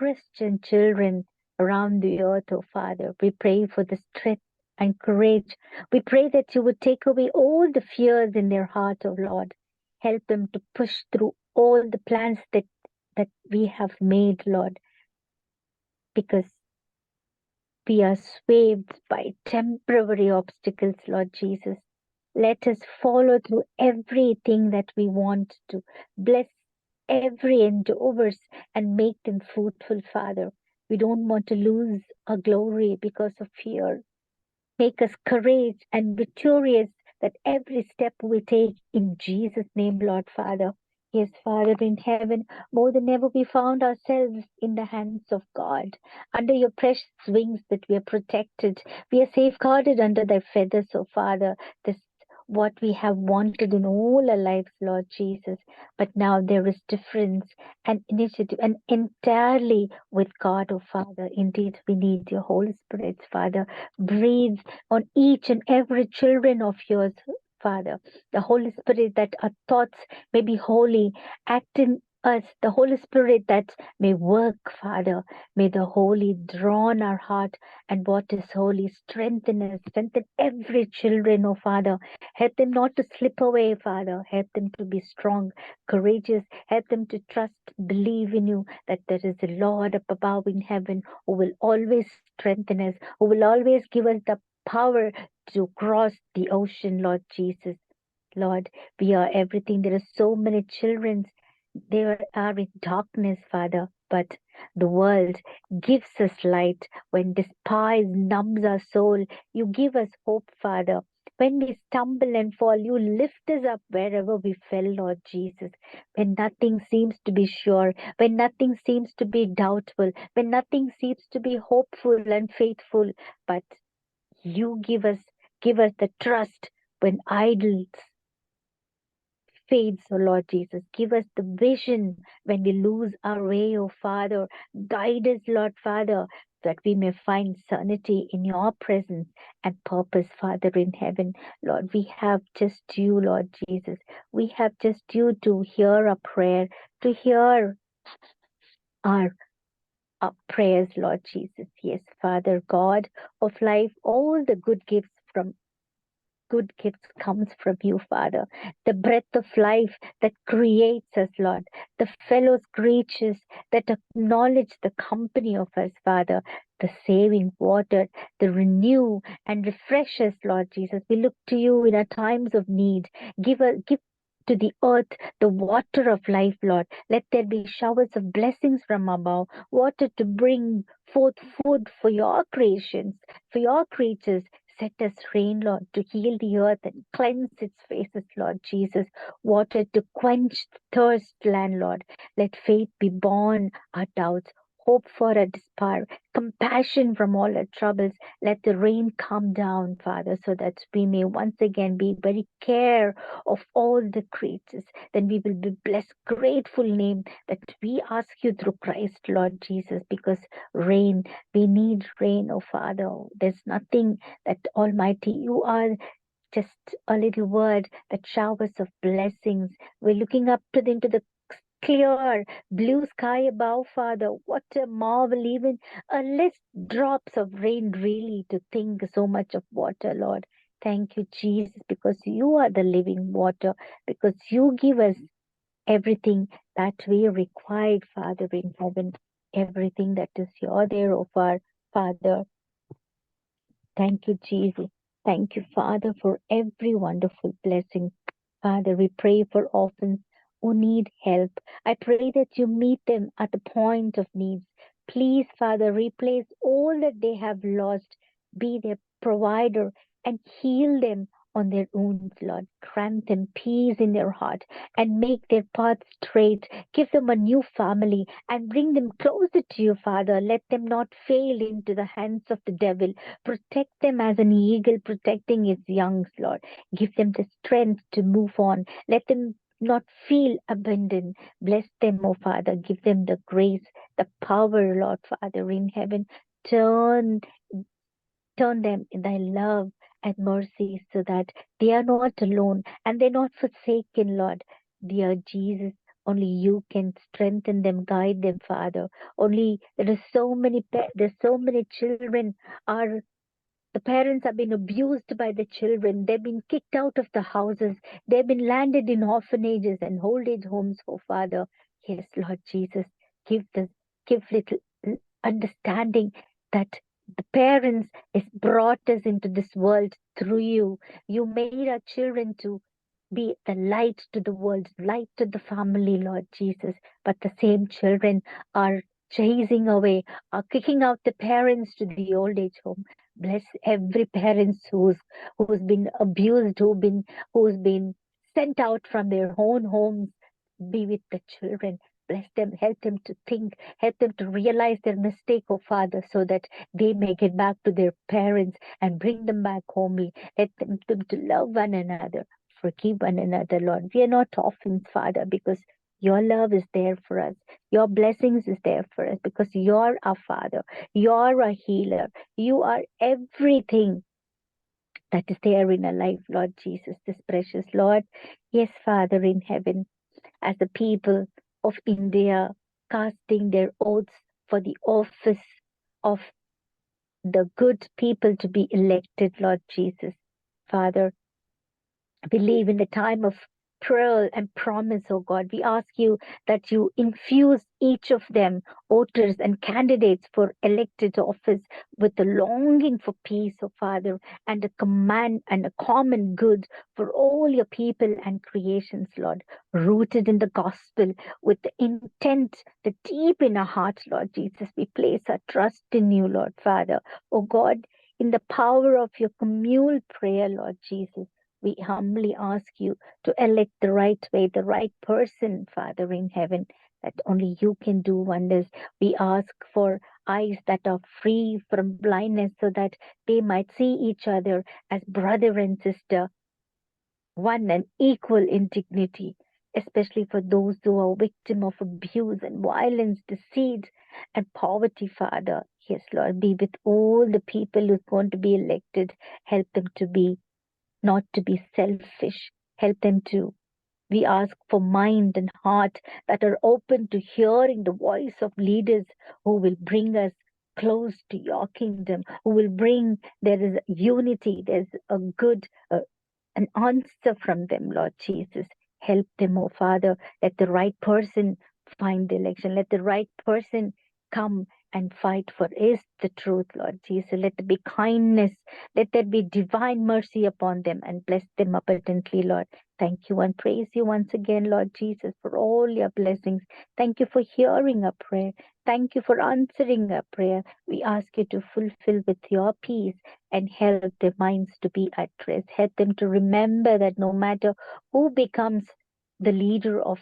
Christian children around the earth, oh Father. We pray for the strength and courage. We pray that you would take away all the fears in their heart, oh Lord. Help them to push through all the plans that we have made, Lord. because we are swayed by temporary obstacles, Lord Jesus. Let us follow through everything that we want to. Bless every endeavors and make them fruitful, Father. We don't want to lose our glory because of fear. Make us courage and victorious that every step we take in Jesus' name, Lord Father. Yes, Father in heaven, more than ever we found ourselves in the hands of God. Under your precious wings that we are protected. We are safeguarded under thy feathers, oh Father. This what we have wanted in all our lives, Lord Jesus. But now there is difference and initiative and entirely with God, oh Father. Indeed, we need your Holy Spirit, Father. Breathe on each and every children of yours, Father. The Holy Spirit, that our thoughts may be holy, act in us, the Holy Spirit that may work, Father. May the Holy draw on our heart, and what is holy strengthen us, strengthen every children, oh Father. Help them not to slip away, Father. Help them to be strong, courageous. Help them to trust, believe in you, that there is a Lord up above in heaven who will always strengthen us, who will always give us the power to cross the ocean, Lord Jesus. Lord, we are everything. There are so many children. They are in darkness, Father, but the world gives us light. When despise numbs our soul, you give us hope, Father. When we stumble and fall, you lift us up wherever we fell, Lord Jesus. When nothing seems to be sure, when nothing seems to be doubtful, when nothing seems to be hopeful and faithful, but you give us the trust when idols fades, oh Lord Jesus. Give us the vision when we lose our way, oh Father. Guide us, Lord Father, that we may find sanity in your presence and purpose, Father in heaven. Lord, we have just you, Lord Jesus. We have just you to hear our prayer, to hear our prayers, Lord Jesus. Yes, Father God of life, all the good gifts comes from you, Father. The breath of life that creates us, Lord. The fellow creatures that acknowledge the company of us, Father. The saving water, the renew and refresh us, Lord Jesus. We look to you in our times of need. Give to the earth the water of life, Lord. Let there be showers of blessings from above, water to bring forth food for your creations, for your creatures. Set us rain, Lord, to heal the earth and cleanse its faces, Lord Jesus. Water to quench thirst, landlord. Let faith be born our doubts, hope for our despair, compassion from all our troubles. Let the rain come down, Father, so that we may once again be very care of all the creatures. Then we will be blessed, grateful name that we ask you through Christ, Lord Jesus, because rain, we need rain, oh Father. There's nothing that Almighty, you are just a little word that showers of blessings. We're looking up into the clear blue sky above, Father. What a marvel, even a less drops of rain really to think so much of water, Lord. Thank you, Jesus, because you are the living water, because you give us everything that we required, Father in heaven, everything that is your there, of our Father. Thank you, Jesus. Thank you, Father, for every wonderful blessing. Father, we pray for orphans who need help. I pray that you meet them at the point of needs. Please, Father, replace all that they have lost. Be their provider and heal them on their wounds, Lord. Grant them peace in their heart and make their path straight. Give them a new family and bring them closer to you, Father. Let them not fail into the hands of the devil. Protect them as an eagle protecting its young, Lord. Give them the strength to move on. Let them not feel abandoned. Bless them, oh Father. Give them the grace, the power, Lord Father in heaven. Turn them in thy love and mercy so that they are not alone and they're not forsaken, Lord. Dear Jesus, only you can strengthen them, guide them, Father. Only there's so many children are the parents have been abused by the children. They've been kicked out of the houses. They've been landed in orphanages and old age homes, oh Father. Yes, Lord Jesus, give little understanding that the parents has brought us into this world through you. You made our children to be the light to the world, light to the family, Lord Jesus. But the same children are chasing away, are kicking out the parents to the old age home. Bless every parent who's been abused, who's been sent out from their own homes. Be with the children. Bless them, help them to think, help them to realize their mistake, oh Father, so that they may get back to their parents and bring them back home. Let them to love one another, forgive one another, Lord. We are not orphans, Father, because your love is there for us. Your blessings is there for us because you're our Father. You're a healer. You are everything that is there in our life, Lord Jesus, this precious Lord. Yes, Father in heaven, as the people of India casting their oaths for the office of the good people to be elected, Lord Jesus. Father, we live in the time of prayer and promise, oh God. We ask you that you infuse each of them, voters and candidates for elected office, with a longing for peace, oh Father, and a command and a common good for all your people and creations, Lord, rooted in the gospel with the intent, the deep in our hearts, Lord Jesus. We place our trust in you, Lord Father. Oh God, in the power of your communal prayer, Lord Jesus, we humbly ask you to elect the right way, the right person, Father in heaven, that only you can do wonders. We ask for eyes that are free from blindness so that they might see each other as brother and sister, one and equal in dignity, especially for those who are victim of abuse and violence, deceit and poverty, Father. Yes, Lord, be with all the people who's going to be elected. Help them to be not to be selfish. Help them to. We ask for mind and heart that are open to hearing the voice of leaders who will bring us close to your kingdom, who will bring, there is unity, there's a good, an answer from them, Lord Jesus. Help them, oh Father. Let the right person find the election. Let the right person come and fight for is the truth, Lord Jesus. Let there be kindness. Let there be divine mercy upon them and bless them abundantly, Lord. Thank you and praise you once again, Lord Jesus, for all your blessings. Thank you for hearing our prayer. Thank you for answering our prayer. We ask you to fulfill with your peace and help their minds to be at rest. Help them to remember that no matter who becomes the leader of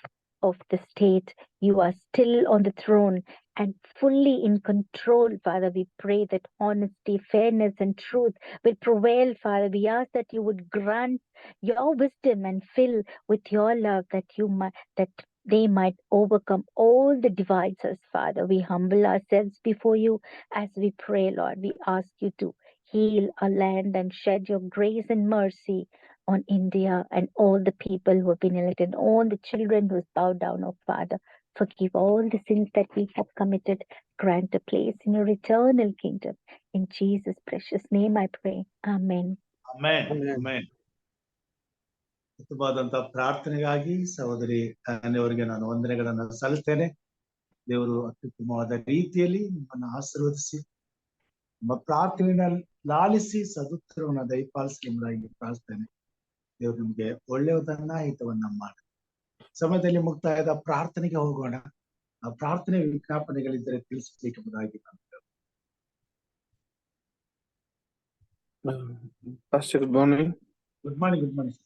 the state, you are still on the throne and fully in control, Father. We pray that honesty, fairness, and truth will prevail, Father. We ask that you would grant your wisdom and fill with your love that they might overcome all the divides us, Father. We humble ourselves before you as we pray, Lord. We ask you to heal our land and shed your grace and mercy on India and all the people who have been elected, all the children who have bowed down, oh Father. Forgive all the sins that we have committed. Grant a place in your eternal kingdom. In Jesus' precious name I pray. Amen. Amen Amen. Amen. ಉತ್ತಮವಾದಂತಹ ಪ್ರಾರ್ಥನೆಗಾಗಿ ಸಹೋದರಿ ಅವರಿಗೆ ನಾನು ವಂದನೆಗಳನ್ನು ಸಲ್ಲಿಸ್ತೇನೆ. ದೇವರು ಅತ್ಯುತ್ತಮವಾದ ರೀತಿಯಲ್ಲಿ ನಿಮ್ಮನ್ನು ಆಶೀರ್ವದಿಸಿ ನಿಮ್ಮ ಪ್ರಾರ್ಥನೆಯನ್ನ ಲಾಲಿಸಿ ಸದುತ್ತರವನ್ನು ದಯಪಾಲಿಸಲಿ ಎಂಬುದಾಗಿ ಪ್ರಾರ್ಥನೆ. ದೇವರು ನಿಮ್ಗೆ ಒಳ್ಳೆಯದನ್ನ ಹಿತವನ್ನ ಮಾಡಿ. ಸಮಯದಲ್ಲಿ ಮುಕ್ತಾಯದ ಪ್ರಾರ್ಥನೆಗೆ ಹೋಗೋಣ. ಆ ಪ್ರಾರ್ಥನೆ ವಿಜ್ಞಾಪನೆಗಳಿದ್ದರೆ ತಿಳಿಸಬೇಕೆಂಬುದಾಗಿ ನಾನು Pastor, good morning. Good morning good morning.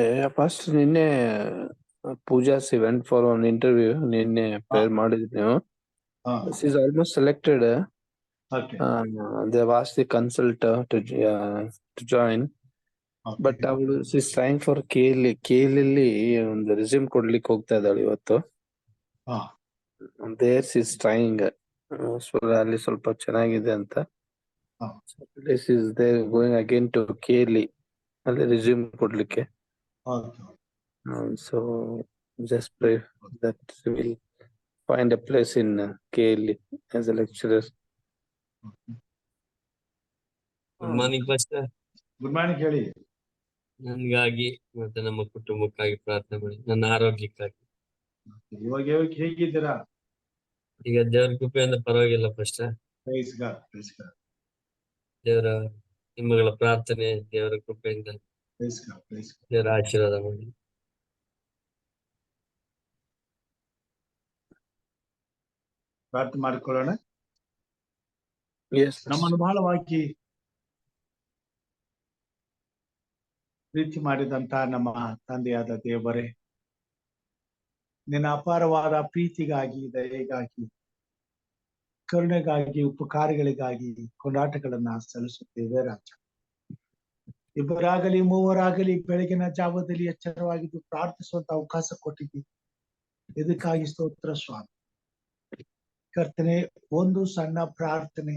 Yeah, Pastor, ನಿನ್ನೆ Pooja's went for an interview. ನಿನ್ನೆ prayer ಮಾಡಿದ್ವಿ ನೀವು. She is almost selected. Okay They have asked the consult to join. But ಅವಳು she is trying for KL ಒಂದು resume ಕೊಡ್ಲಿಕ್ಕೆ ಹೋಗ್ತಾ ಇದ್ದಾಳೆ ಇವತ್ತು. There she is trying. ಅಲ್ಲಿ ಸ್ವಲ್ಪ ಚೆನ್ನಾಗಿದೆ ಅಂತ. This is there going again to KL ಅಲ್ಲಿ ರೆಸ್ಯೂಮ್ ಕೊಡ್ಲಿಕ್ಕೆ. So just pray that she will find a place in KL as a lecturer. Good morning pastor. Good morning ಹೇಳಿ. ನನ್ಗಾಗಿ ಮತ್ತೆ ನಮ್ಮ ಕುಟುಂಬಕ್ಕಾಗಿ ಪ್ರಾರ್ಥನೆ ಮಾಡಿ, ನನ್ನ ಆರೋಗ್ಯಕ್ಕಾಗಿ. ಇವಾಗ ಹೇಗಿದ್ದೀರಾ? ಈಗ ದೇವ್ರ ಕೃಪೆಯಿಂದ ಪರವಾಗಿಲ್ಲ first praise God, praise God, ದೇವರ ನಿಮ್ಮಗಳ ಪ್ರಾರ್ಥನೆ ದೇವರ ಕೃಪೆಯಿಂದ ಪ್ರೈಸ್ ಗಾಡ್, ಪ್ರೈಸ್ ಗಾಡ್. ದೇವರ ಆಶೀರ್ವಾದ ಮಾಡಿ. ಪ್ರಾರ್ಥನೆ ಮಾಡಿಕೊಳ್ಳೋಣ. Yes, ನಮ್ಮನ್ನು ಬಹಳವಾಗಿ ಪ್ರೀತಿ ಮಾಡಿದಂತ ನಮ್ಮ ತಂದೆಯಾದ ದೇವರೇ, ನಿನ್ನ ಅಪಾರವಾದ ಪ್ರೀತಿಗಾಗಿ, ದಯೆಗಾಗಿ, ಕರುಣೆಗಾಗಿ, ಉಪಕಾರಗಳಿಗಾಗಿ ಕೊಂಡಾಟಗಳನ್ನ ಸಲ್ಲಿಸುತ್ತೇವೆ ರಾಜ. ಇಬ್ಬರಾಗಲಿ ಮೂವರಾಗಲಿ ಬೆಳಗಿನ ಜಾವದಲ್ಲಿ ಎಚ್ಚರವಾಗಿದ್ದು ಪ್ರಾರ್ಥಿಸುವಂತ ಅವಕಾಶ ಕೊಟ್ಟಿದ್ದೀವಿ. ಇದಕ್ಕಾಗಿ ಸ್ತೋತ್ರ ಸ್ವಾಮಿ. ಕರ್ತನೆ, ಒಂದು ಸಣ್ಣ ಪ್ರಾರ್ಥನೆ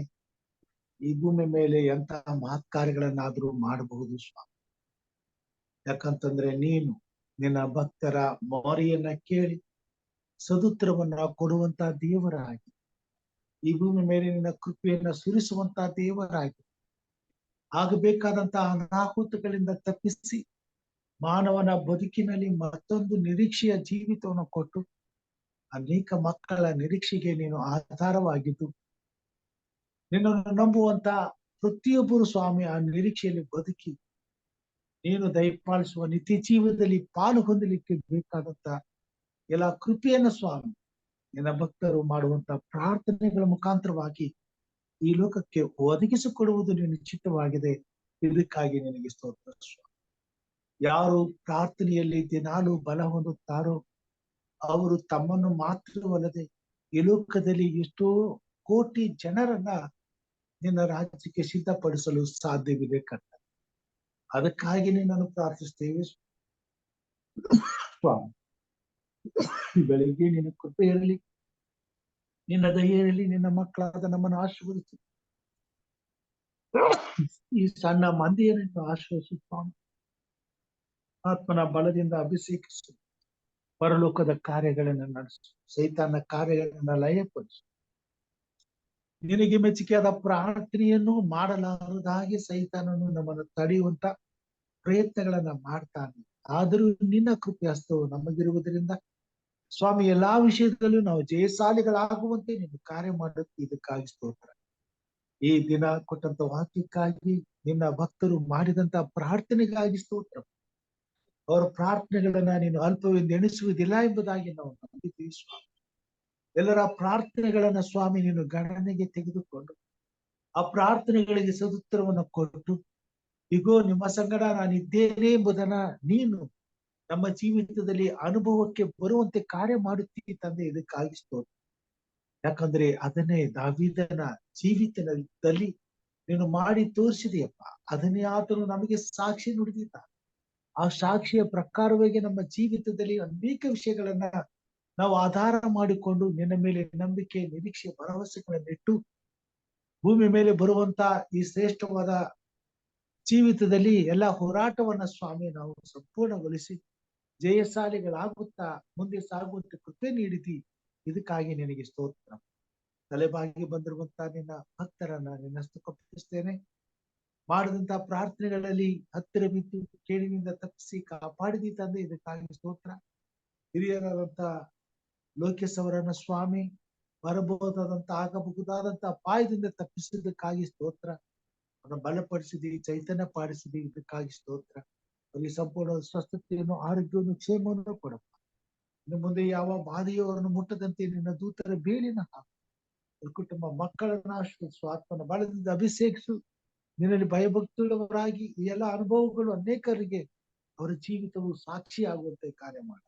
ಈ ಭೂಮಿ ಮೇಲೆ ಎಂತಹ ಮಹತ್ಕಾರ್ಯಗಳನ್ನಾದ್ರೂ ಮಾಡಬಹುದು ಸ್ವಾಮಿ. ಯಾಕಂತಂದ್ರೆ ನೀನು ನಿನ್ನ ಭಕ್ತರ ಮೊರೆಯನ್ನ ಕೇಳಿ ಸದುತ್ತರವನ್ನ ಕೊಡುವಂತ ದೇವರಾಗಿ, ಈ ಭೂಮಿ ಮೇಲೆ ನಿನ್ನ ಕೃಪೆಯನ್ನ ಸುರಿಸುವಂತ ದೇವರಾಗಿ, ಆಗಬೇಕಾದಂತಹ ಅನಾಹುತಗಳಿಂದ ತಪ್ಪಿಸಿ ಮಾನವನ ಬದುಕಿನಲ್ಲಿ ಮತ್ತೊಂದು ನಿರೀಕ್ಷೆಯ ಜೀವಿತವನ್ನು ಕೊಟ್ಟು ಅನೇಕ ಮಕ್ಕಳ ನಿರೀಕ್ಷೆಗೆ ನೀನು ಆಧಾರವಾಗಿದ್ದು, ನಿನ್ನನ್ನು ನಂಬುವಂತ ಪ್ರತಿಯೊಬ್ಬರು ಸ್ವಾಮಿ ಆ ನಿರೀಕ್ಷೆಯಲ್ಲಿ ಬದುಕಿ ನೀನು ದಯಪಾಲಿಸುವ ನಿತ್ಯ ಜೀವನದಲ್ಲಿ ಪಾಲು ಹೊಂದಲಿಕ್ಕೆ ಬೇಕಾದಂತ ಎಲ್ಲ ಕೃಪೆಯನ್ನು ಸ್ವಾಮಿ ನಿನ್ನ ಭಕ್ತರು ಮಾಡುವಂತ ಪ್ರಾರ್ಥನೆಗಳ ಮುಖಾಂತರವಾಗಿ ಈ ಲೋಕಕ್ಕೆ ಒದಗಿಸಿಕೊಡುವುದು ನಿನ್ನ ಚಿತ್ತವಾಗಿದೆ. ಇದಕ್ಕಾಗಿ ನಿನಗೆ ಸ್ತೋತ್ರ ಸ್ವಾಮಿ. ಯಾರು ಪ್ರಾರ್ಥನೆಯಲ್ಲಿ ದಿನಾಲು ಬಲ ಹೊಂದುತ್ತಾರೋ ಅವರು ತಮ್ಮನ್ನು ಮಾತ್ರವಲ್ಲದೆ ಈ ಲೋಕದಲ್ಲಿ ಎಷ್ಟೋ ಕೋಟಿ ಜನರನ್ನ ನಿನ್ನ ರಾಜ್ಯಕ್ಕೆ ಸಿದ್ಧಪಡಿಸಲು ಸಾಧ್ಯವಿದೆ ಕರ್ತ. ಅದಕ್ಕಾಗಿ ನಿನ್ನನ್ನು ಪ್ರಾರ್ಥಿಸ್ತೇವೆ ಸ್ವಾಮಿ. ಬೆಳಿಗ್ಗೆ ನಿನ್ನ ಕೃಪೆ ಇರಲಿ, ನಿನ್ನ ದಯೆ ಇರಲಿ, ನಿನ್ನ ಮಕ್ಕಳಾದ ನಮ್ಮನ್ನು ಆಶೀರ್ವದಿಸಿ ಈ ಸಣ್ಣ ಮಂದಿಯನ್ನು ಆಶೀರ್ವದಿಸು ಸ್ವಾಮಿ. ಆತ್ಮನ ಬಲದಿಂದ ಅಭಿಷೇಕಿಸು, ಪರಲೋಕದ ಕಾರ್ಯಗಳನ್ನು ನಡೆಸು, ಸೈತಾನ ಕಾರ್ಯಗಳನ್ನ ಲಯಪಡಿಸು. ನಿನಗೆ ಮೆಚ್ಚುಗೆಯಾದ ಪ್ರಾರ್ಥನೆಯನ್ನು ಮಾಡಲಾರದಾಗಿ ಸೈತಾನನು ನಮ್ಮನ್ನು ತಡೆಯುವಂತ ಪ್ರಯತ್ನಗಳನ್ನ ಮಾಡ್ತಾನೆ. ಆದರೂ ನಿನ್ನ ಕೃಪೆ ಹಸ್ತವು ನಮಗಿರುವುದರಿಂದ ಸ್ವಾಮಿ ಎಲ್ಲಾ ವಿಷಯದಲ್ಲೂ ನಾವು ಜಯಶಾಲಿಗಳಾಗುವಂತೆ ನೀನು ಕಾರ್ಯ ಮಾಡುತ್ತೆ. ಇದಕ್ಕಾಗಿ ಸ್ತೋತ್ರ. ಈ ದಿನ ಕೊಟ್ಟಂತ ವಾಕ್ಯಕ್ಕಾಗಿ, ನಿನ್ನ ಭಕ್ತರು ಮಾಡಿದಂತ ಪ್ರಾರ್ಥನೆಗಾಗಿ ಸ್ತೋತ್ರ. ಅವರ ಪ್ರಾರ್ಥನೆಗಳನ್ನ ನೀನು ಅಲ್ಪವೆಂದು ಎಣಿಸುವುದಿಲ್ಲ ಎಂಬುದಾಗಿ ನಾವು ನಂಬಿದ್ದೀವಿ ಸ್ವಾಮಿ. ಎಲ್ಲರ ಪ್ರಾರ್ಥನೆಗಳನ್ನ ಸ್ವಾಮಿ ನೀನು ಗಣನೆಗೆ ತೆಗೆದುಕೊಂಡು ಆ ಪ್ರಾರ್ಥನೆಗಳಿಗೆ ಸದುತ್ತರವನ್ನು ಕೊಟ್ಟು, ಇಗೋ ನಿಮ್ಮ ಸಂಗಡ ನಾನಿದ್ದೇನೆ ಎಂಬುದನ್ನ ನೀನು ನಮ್ಮ ಜೀವಿತದಲ್ಲಿ ಅನುಭವಕ್ಕೆ ಬರುವಂತೆ ಕಾರ್ಯ ಮಾಡುತ್ತೀವಿ ತಂದೆ. ಇದಕ್ಕಾಗಿ ಸ್ತೋತ್ರ. ಯಾಕಂದ್ರೆ ಅದನ್ನೇ ದಾವೀದನ ಜೀವಿತದಲ್ಲಿ ನೀನು ಮಾಡಿ ತೋರಿಸಿದೆಯಪ್ಪ. ಅದನ್ನೇ ಆತನು ನಮಗೆ ಸಾಕ್ಷಿ ನುಡಿದಿದ್ದ. ಆ ಸಾಕ್ಷಿಯ ಪ್ರಕಾರವಾಗಿ ನಮ್ಮ ಜೀವಿತದಲ್ಲಿ ಅನೇಕ ವಿಷಯಗಳನ್ನ ನಾವು ಆಧಾರ ಮಾಡಿಕೊಂಡು ನಿನ್ನ ಮೇಲೆ ನಂಬಿಕೆ, ನಿರೀಕ್ಷೆ, ಭರವಸೆಗಳನ್ನಿಟ್ಟು ಭೂಮಿ ಮೇಲೆ ಬರುವಂತ ಈ ಶ್ರೇಷ್ಠವಾದ ಜೀವಿತದಲ್ಲಿ ಎಲ್ಲ ಹೋರಾಟವನ್ನ ಸ್ವಾಮಿ ನಾವು ಸಂಪೂರ್ಣಗೊಳಿಸಿ ಜಯಶಾಲಿಗಳಾಗುತ್ತಾ ಮುಂದೆ ಸಾಗುವಂತೆ ಕೃಪೆ ನೀಡಿದಿ. ಇದಕ್ಕಾಗಿ ನಿನಗೆ ಸ್ತೋತ್ರ. ತಲೆಬಾಗಿ ಬಂದಿರುವಂತ ನಿನ್ನ ಭಕ್ತರನ್ನ ನಿನ್ನಸ್ತುಕೊಪ್ಪಿಸ್ತೇನೆ. ಮಾಡಿದಂತ ಪ್ರಾರ್ಥನೆಗಳಲ್ಲಿ ಹತ್ತಿರ ಬಿದ್ದು ಕೇಳಿನಿಂದ ತಪ್ಪಿಸಿ ಕಾಪಾಡಿದಿ ತಂದೆ. ಇದಕ್ಕಾಗಿ ಸ್ತೋತ್ರ. ಹಿರಿಯರಾದಂತ ಲೋಕೇಶ್ ಅವರನ್ನ ಸ್ವಾಮಿ ಬರಬಹುದಾದಂತ ಆಗಬಹುದಾದಂತ ಅಪಾಯದಿಂದ ತಪ್ಪಿಸಿದ್ದಕ್ಕಾಗಿ ಸ್ತೋತ್ರ. ಅವನ್ನ ಬಲಪಡಿಸಿದಿ, ಚೈತನ್ಯ ಪಾಡಿಸಿದಿ. ಇದಕ್ಕಾಗಿ ಸ್ತೋತ್ರ. ಅವರಿಗೆ ಸಂಪೂರ್ಣ ಸ್ವಸ್ಥತೆಯನ್ನು, ಆರೋಗ್ಯವನ್ನು, ಕ್ಷೇಮವನ್ನು ಕೊಡಪ್ಪ. ಇನ್ನು ಮುಂದೆ ಯಾವ ಬಾಧೆಯೋ ಅವರನ್ನು ಮುಟ್ಟದಂತೆ ನಿನ್ನ ದೂತರ ಬೇಲಿನ ಹಾಕು. ಕುಟುಂಬ ಮಕ್ಕಳನ್ನ ಆಶ್ರಯಿಸು, ಆತ್ಮನ ಬಲದಿಂದ ಅಭಿಷೇಕಿಸು. ನಿನ್ನಲ್ಲಿ ಭಯಭಕ್ತುಳ್ಳವರಾಗಿ ಈ ಎಲ್ಲ ಅನುಭವಗಳು ಅನೇಕರಿಗೆ ಅವರ ಜೀವಿತವು ಸಾಕ್ಷಿಯಾಗುವಂತೆ ಕಾರ್ಯ ಮಾಡ.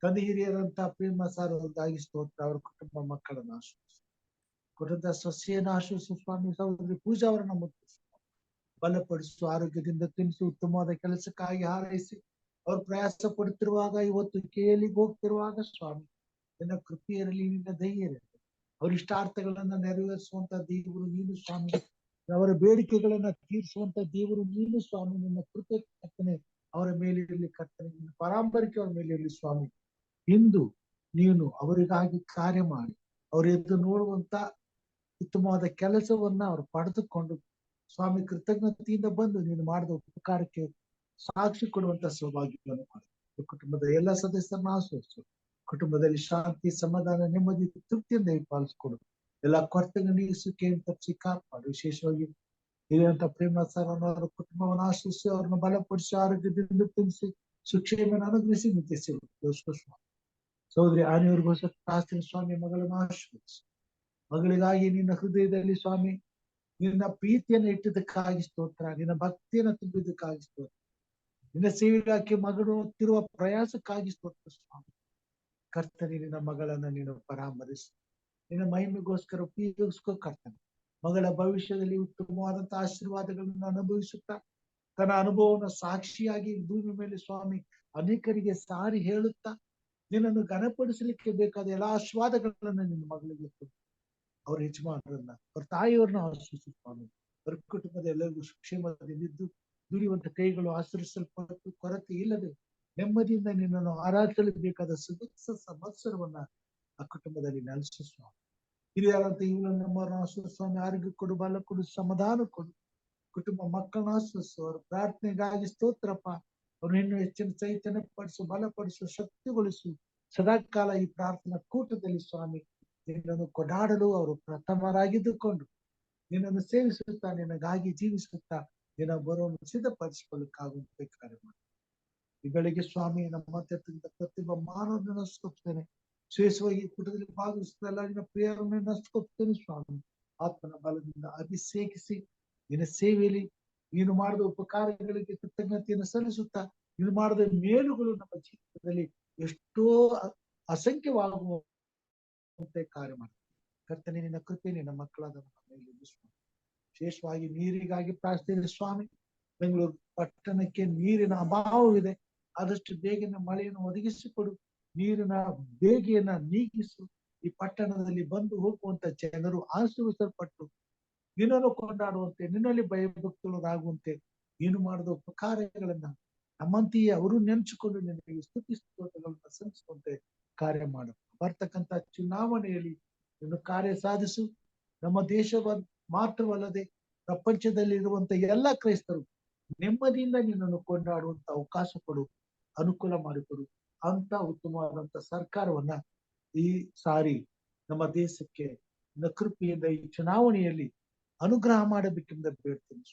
ತಂದೆ ಹಿರಿಯರಂತ ಪ್ರೇಮ ಸಾರುವುದಾಗಿ ಸ್ತೋತ್ರ. ಅವರ ಕುಟುಂಬ ಮಕ್ಕಳನ್ನ ಆಶ್ರಯಿಸು, ಕುಟುಂಬ ಸಸ್ಯನ ಆಶ್ರಯಿಸು ಸ್ವಾಮಿ. ಸಹೋದರಿ ಪೂಜಾ ಅವರನ್ನ ಮುಟ್ಟಿಸು, ಬಲಪಡಿಸು, ಆರೋಗ್ಯದಿಂದ ತಿನ್ನಿಸು, ಉತ್ತಮವಾದ ಕೆಲಸಕ್ಕಾಗಿ ಹಾರೈಸಿ ಅವ್ರು ಪ್ರಯಾಸ ಪಡುತ್ತಿರುವಾಗ, ಇವತ್ತು ಕೇಳಿಗೆ ಹೋಗ್ತಿರುವಾಗ ಸ್ವಾಮಿ ನಿನ್ನ ಕೃಪೆ ಇರಲಿ, ನಿನ್ನ ದಯೆ ಇರಲಿ. ಅವ್ರ ಇಷ್ಟಾರ್ಥಗಳನ್ನ ನೆರವೇರಿಸುವಂತ ದೇವರು ನೀನು ಸ್ವಾಮಿ. ಅವರ ಬೇಡಿಕೆಗಳನ್ನ ತೀರಿಸುವಂತ ದೇವರು ನೀನು ಸ್ವಾಮಿ. ನಿನ್ನ ಕೃಪೆ ಕರ್ತನೆ ಅವರ ಮೇಲೆ ಇರಲಿ ಕರ್ತನೆ. ನಿನ್ನ ಪರಾಂಬರಿಕೆ ಅವರ ಮೇಲೆ ಇರಲಿ ಸ್ವಾಮಿ. ಇಂದು ನೀನು ಅವರಿಗಾಗಿ ಕಾರ್ಯ ಮಾಡಿ ಅವ್ರ ಎದ್ದು ನೋಡುವಂತ ಉತ್ತಮವಾದ ಕೆಲಸವನ್ನ ಅವ್ರು ಪಡೆದುಕೊಂಡು ಸ್ವಾಮಿ ಕೃತಜ್ಞತೆಯಿಂದ ಬಂದು ನೀನು ಮಾಡಿದ ಉಪಕಾರಕ್ಕೆ ಸಾಕ್ಷಿ ಕೊಡುವಂತ ಸೌಭಾಗ್ಯವನ್ನು ಮಾಡಿ ಕುಟುಂಬದ ಎಲ್ಲ ಸದಸ್ಯರನ್ನ ಆಶ್ರಯಿಸು. ಕುಟುಂಬದಲ್ಲಿ ಶಾಂತಿ, ಸಮಾಧಾನ, ನೆಮ್ಮದಿ, ತೃಪ್ತಿಯಿಂದ ಪಾಲಿಸ್ಕೊಡು. ಎಲ್ಲ ಕೊರತೆಗಳು ಸುಖೆಯನ್ನು ತಪ್ಪಿಸಿ ಕಾಪಾಡು. ವಿಶೇಷವಾಗಿ ಇರುವಂತ ಪ್ರೇಮ ಸರ್ ಅವರ ಕುಟುಂಬವನ್ನು ಆಶ್ರಯಿಸಿ ಅವ್ರನ್ನ ಬಲಪಡಿಸಿ ಆರೋಗ್ಯದಿಂದ ತುಂಬಿಸಿ ಸುಕ್ಷೇಮವನ್ನು ಅನುಗ್ರಹಿಸಿ ನಿಂತಿಸಿ. ಸಹೋದರಿ ಆನೆಯವರಿಗೋಸ್ಕರ ಪ್ರಾರ್ಥನೆ ಸ್ವಾಮಿ, ಮಗಳನ್ನು ಆಶೀರ್ವದಿಸಿ. ಮಗಳಿಗಾಗಿ ನಿನ್ನ ಹೃದಯದಲ್ಲಿ ಸ್ವಾಮಿ ನಿನ್ನ ಪ್ರೀತಿಯನ್ನು ಇಟ್ಟಿದ್ದಕ್ಕಾಗಿ ಸ್ತೋತ್ರ, ನಿನ್ನ ಭಕ್ತಿಯನ್ನು ತುಂಬಿದ್ದಕ್ಕಾಗಿ ಸ್ತೋತ್ರ, ನಿನ್ನ ಸೇವೆಗಾಗಿ ಮಗಳು ತಿರುವ ಪ್ರಯಾಸಕ್ಕಾಗಿ ಸ್ತೋತ್ರ ಸ್ವಾಮಿ. ಕರ್ತನೆ, ನಿನ್ನ ಮಗಳನ್ನ ನೀನು ಪರಾಮರಿಸಿ ನಿನ್ನ ಮಹಿಮೆಗೋಸ್ಕರ ಉಪಯೋಗಿಸ್ಕೋ ಕರ್ತನೆ. ಮಗಳ ಭವಿಷ್ಯದಲ್ಲಿ ಉತ್ತಮವಾದಂತಹ ಆಶೀರ್ವಾದಗಳನ್ನು ಅನುಭವಿಸುತ್ತಾ ತನ್ನ ಅನುಭವವನ್ನು ಸಾಕ್ಷಿಯಾಗಿ ಭೂಮಿ ಮೇಲೆ ಸ್ವಾಮಿ ಅನೇಕರಿಗೆ ಸಾರಿ ಹೇಳುತ್ತಾ ನಿನ್ನನ್ನು ಘನಪಡಿಸಲಿಕ್ಕೆ ಬೇಕಾದ ಎಲ್ಲಾ ಆಶೀರ್ವಾದಗಳನ್ನ ನಿನ್ನ ಮಗಳಿಗೆ ಅವ್ರ ಯಜಮಾನರನ್ನ, ಅವ್ರ ತಾಯಿಯವ್ರನ್ನ ಆಶ್ರಯಿಸಿ ಸ್ವಾಮಿ. ಅವ್ರ ಕುಟುಂಬದ ಎಲ್ಲರಿಗೂ ಕ್ಷೇಮದಿಂದಿದ್ದು ದುಡಿಯುವಂತ ಕೈಗಳು ಆಶ್ರಯಿಸಲ್ಪಟ್ಟು ಕೊರತೆ ಇಲ್ಲದೆ ನೆಮ್ಮದಿಯಿಂದ ನಿನ್ನನ್ನು ಆರಾಧಿಸಲು ಬೇಕಾದ ಸಂವತ್ಸರವನ್ನ ಆ ಕುಟುಂಬದಲ್ಲಿ ನೆಲೆಸು ಸ್ವಾಮಿ. ಹಿರಿಯರಂತ ಇವುಗಳನ್ನು ನಮ್ಮವ್ರನ್ನ ಆಶ್ರಯಿಸು ಸ್ವಾಮಿ. ಆರೋಗ್ಯ ಕೊಡು, ಬಲ ಕೊಡು, ಸಮಾಧಾನ ಕೊಡು. ಕುಟುಂಬ ಮಕ್ಕಳನ್ನ ಆಶ್ರಯಿಸು. ಅವ್ರ ಪ್ರಾರ್ಥನೆಗಾಗಿ ಸ್ತೋತ್ರಪ್ಪ. ಅವ್ರನ್ನ ಇನ್ನೂ ಹೆಚ್ಚಿನ ಚೈತನ್ಯ ಪಡಿಸು, ಬಲಪಡಿಸು, ಶಕ್ತಿಗೊಳಿಸು. ಸದಾಕಾಲ ಈ ಪ್ರಾರ್ಥನಾ ಕೂಟದಲ್ಲಿ ಸ್ವಾಮಿ ನಿನ್ನನ್ನು ಕೊಂಡಾಡಲು ಅವರು ಪ್ರಥಮರಾಗಿದ್ದುಕೊಂಡು ನಿನ್ನನ್ನು ಸೇವಿಸುತ್ತಾ ನಿನಗಾಗಿ ಜೀವಿಸುತ್ತಾ ನಿನ್ನ ಬರೋವನ್ನು ಸಿದ್ಧಪಡಿಸಿಕೊಳ್ಳಕ್ಕಾಗುವಂತೆ ಕಾರ್ಯ ಮಾಡಿ. ಈ ಬೆಳಿಗ್ಗೆ ಸ್ವಾಮಿ ನಮ್ಮ ಪ್ರತಿಯೊಬ್ಬ ಮಾನವನ ನಷ್ಟಕೊಪ್ತೇನೆ. ವಿಶೇಷವಾಗಿ ಕೂಟದಲ್ಲಿ ಭಾಗವಹಿಸಿದ ನಿನ್ನ ಪ್ರಿಯರನ್ನು ನಷ್ಟಕೊಪ್ತೇನೆ ಸ್ವಾಮಿ. ಆತ್ಮನ ಬಲದಿಂದ ಅಭಿಷೇಕಿಸಿ ನಿನ್ನ ಸೇವೆಯಲ್ಲಿ ನೀನು ಮಾಡಿದ ಉಪಕಾರಗಳಿಗೆ ಕೃತಜ್ಞತೆಯನ್ನು ಸಲ್ಲಿಸುತ್ತಾ ನೀನು ಮಾಡಿದ ಮೇಲುಗಳು ನಮ್ಮ ಜೀವಿತದಲ್ಲಿ ಎಷ್ಟೋ ಅಸಂಖ್ಯವಾಗುವಂತೆ ಕಾರ್ಯ ಮಾಡಿ. ಕರ್ತನೆ, ನಿನ್ನ ಕೃಪೆ ನಿನ್ನ ಮಕ್ಕಳಾದ ನಮ್ಮ ಮೇಲೆ ಸ್ವಾಮಿ. ವಿಶೇಷವಾಗಿ ನೀರಿಗಾಗಿ ಪ್ರಾರ್ಥನೆ ಸ್ವಾಮಿ. ಬೆಂಗಳೂರು ಪಟ್ಟಣಕ್ಕೆ ನೀರಿನ ಅಭಾವವಿದೆ. ಆದಷ್ಟು ಬೇಗನೆ ಮಳೆಯನ್ನು ಒದಗಿಸಿಕೊಡು. ನೀರಿನ ಬೇಗೆಯನ್ನ ನೀಗಿಸು. ಈ ಪಟ್ಟಣದಲ್ಲಿ ಬಂದು ಹೋಗುವಂತ ಜನರು ಆಶೀರ್ವದಿಸಲ್ಪಟ್ಟು ನಿನ್ನನ್ನು ಕೊಂಡಾಡುವಂತೆ, ನಿನ್ನಲ್ಲಿ ಭಯಭಕ್ತರಾಗುವಂತೆ ನೀನು ಮಾಡಿದ ಉಪಕಾರಗಳನ್ನ ನಮ್ಮಂತೆಯೇ ಅವರು ನೆನೆಸಿಕೊಂಡು ನಿನಗೆ ಸ್ತುತಿ ಸ್ತೋತ್ರಗಳನ್ನ ಸಲ್ಲಿಸುವಂತೆ ಕಾರ್ಯ ಮಾಡು. ಬರ್ತಕ್ಕಂಥ ಚುನಾವಣೆಯಲ್ಲಿ ನೀನು ಕಾರ್ಯ ಸಾಧಿಸು. ನಮ್ಮ ದೇಶ ಮಾತ್ರವಲ್ಲದೆ ಪ್ರಪಂಚದಲ್ಲಿರುವಂತ ಎಲ್ಲ ಕ್ರೈಸ್ತರು ನೆಮ್ಮದಿಯಿಂದ ನಿನ್ನನ್ನು ಕೊಂಡಾಡುವಂತ ಅವಕಾಶ ಕೊಡು, ಅನುಕೂಲ ಮಾಡಿಕೊಡು. ಅಂತ ಉತ್ತಮವಾದಂತ ಸರ್ಕಾರವನ್ನ ಈ ಸಾರಿ ನಮ್ಮ ದೇಶಕ್ಕೆ ನಿನ್ನ ಕೃಪೆಯಿಂದ ಈ ಚುನಾವಣೆಯಲ್ಲಿ ಅನುಗ್ರಹ ಮಾಡಬೇಕೆಂದ ಬೇಡ್ತೇನೆ.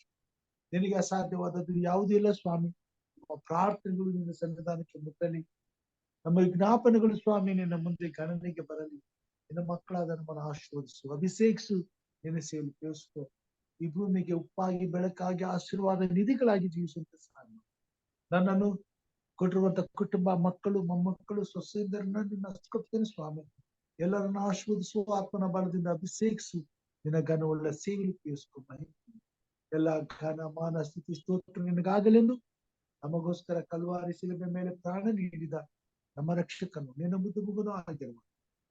ನಿನಗೆ ಅಸಾಧ್ಯವಾದದ್ದು ಯಾವುದೂ ಇಲ್ಲ ಸ್ವಾಮಿ. ನಮ್ಮ ಪ್ರಾರ್ಥನೆಗಳು ನಿನ್ನ ಸನ್ನಿಧಾನಕ್ಕೆ ಮುಟ್ಟಲಿ. ನಮ್ಮ ವಿಜ್ಞಾಪನೆಗಳು ಸ್ವಾಮಿ ನಿನ್ನ ಮುಂದೆ ಗಣನೆಗೆ ಬರಲಿ. ನಿನ್ನ ಮಕ್ಕಳಾದ ನಮ್ಮನ್ನು ಆಶೀರ್ವದಿಸು, ಅಭಿಷೇಕಿಸು, ನಿನ್ನ ಸೇವೆ ಉಪಯೋಗಿಸು. ಈ ಭೂಮಿಗೆ ಉಪ್ಪಾಗಿ ಬೆಳಕಾಗಿ ಆಶೀರ್ವಾದ ನಿಧಿಗಳಾಗಿ ಜೀವಿಸುವಂತೆ ಸಹಾಯ ಮಾಡು. ನನ್ನನ್ನು ಕೊಟ್ಟಿರುವಂತ ಕುಟುಂಬ, ಮಕ್ಕಳು, ಮೊಮ್ಮಕ್ಕಳು, ಸೊಸೆಯರನ್ನ ನಿನ್ನ ಹಚ್ಕೊಳ್ತೇನೆ ಸ್ವಾಮಿ. ಎಲ್ಲರನ್ನ ಆಶೀರ್ವದಿಸು, ಆತ್ಮನ ಬಲದಿಂದ ಅಭಿಷೇಕಿಸು. ನಿನ್ನ ಘನವುಳ್ಳ ಸೇವೆಯಲ್ಲಿ ಉಪಯೋಗಿಸ್ಕೊ. ಎಲ್ಲ ಘನ ಮಾನ ಸ್ಥಿತಿ ಸ್ತೋತ್ರ ನಿನಗಾಗಲೆಂದು ನಮಗೋಸ್ಕರ ಕಲ್ವಾರಿ ಶಿಲುಬೆ ಮೇಲೆ ಪ್ರಾಣ ನೀಡಿದ ನಮ್ಮ ರಕ್ಷಕನು ನಿನ್ನ ಮುದ್ದು ಮಗನೂ ಆಗಿರುವ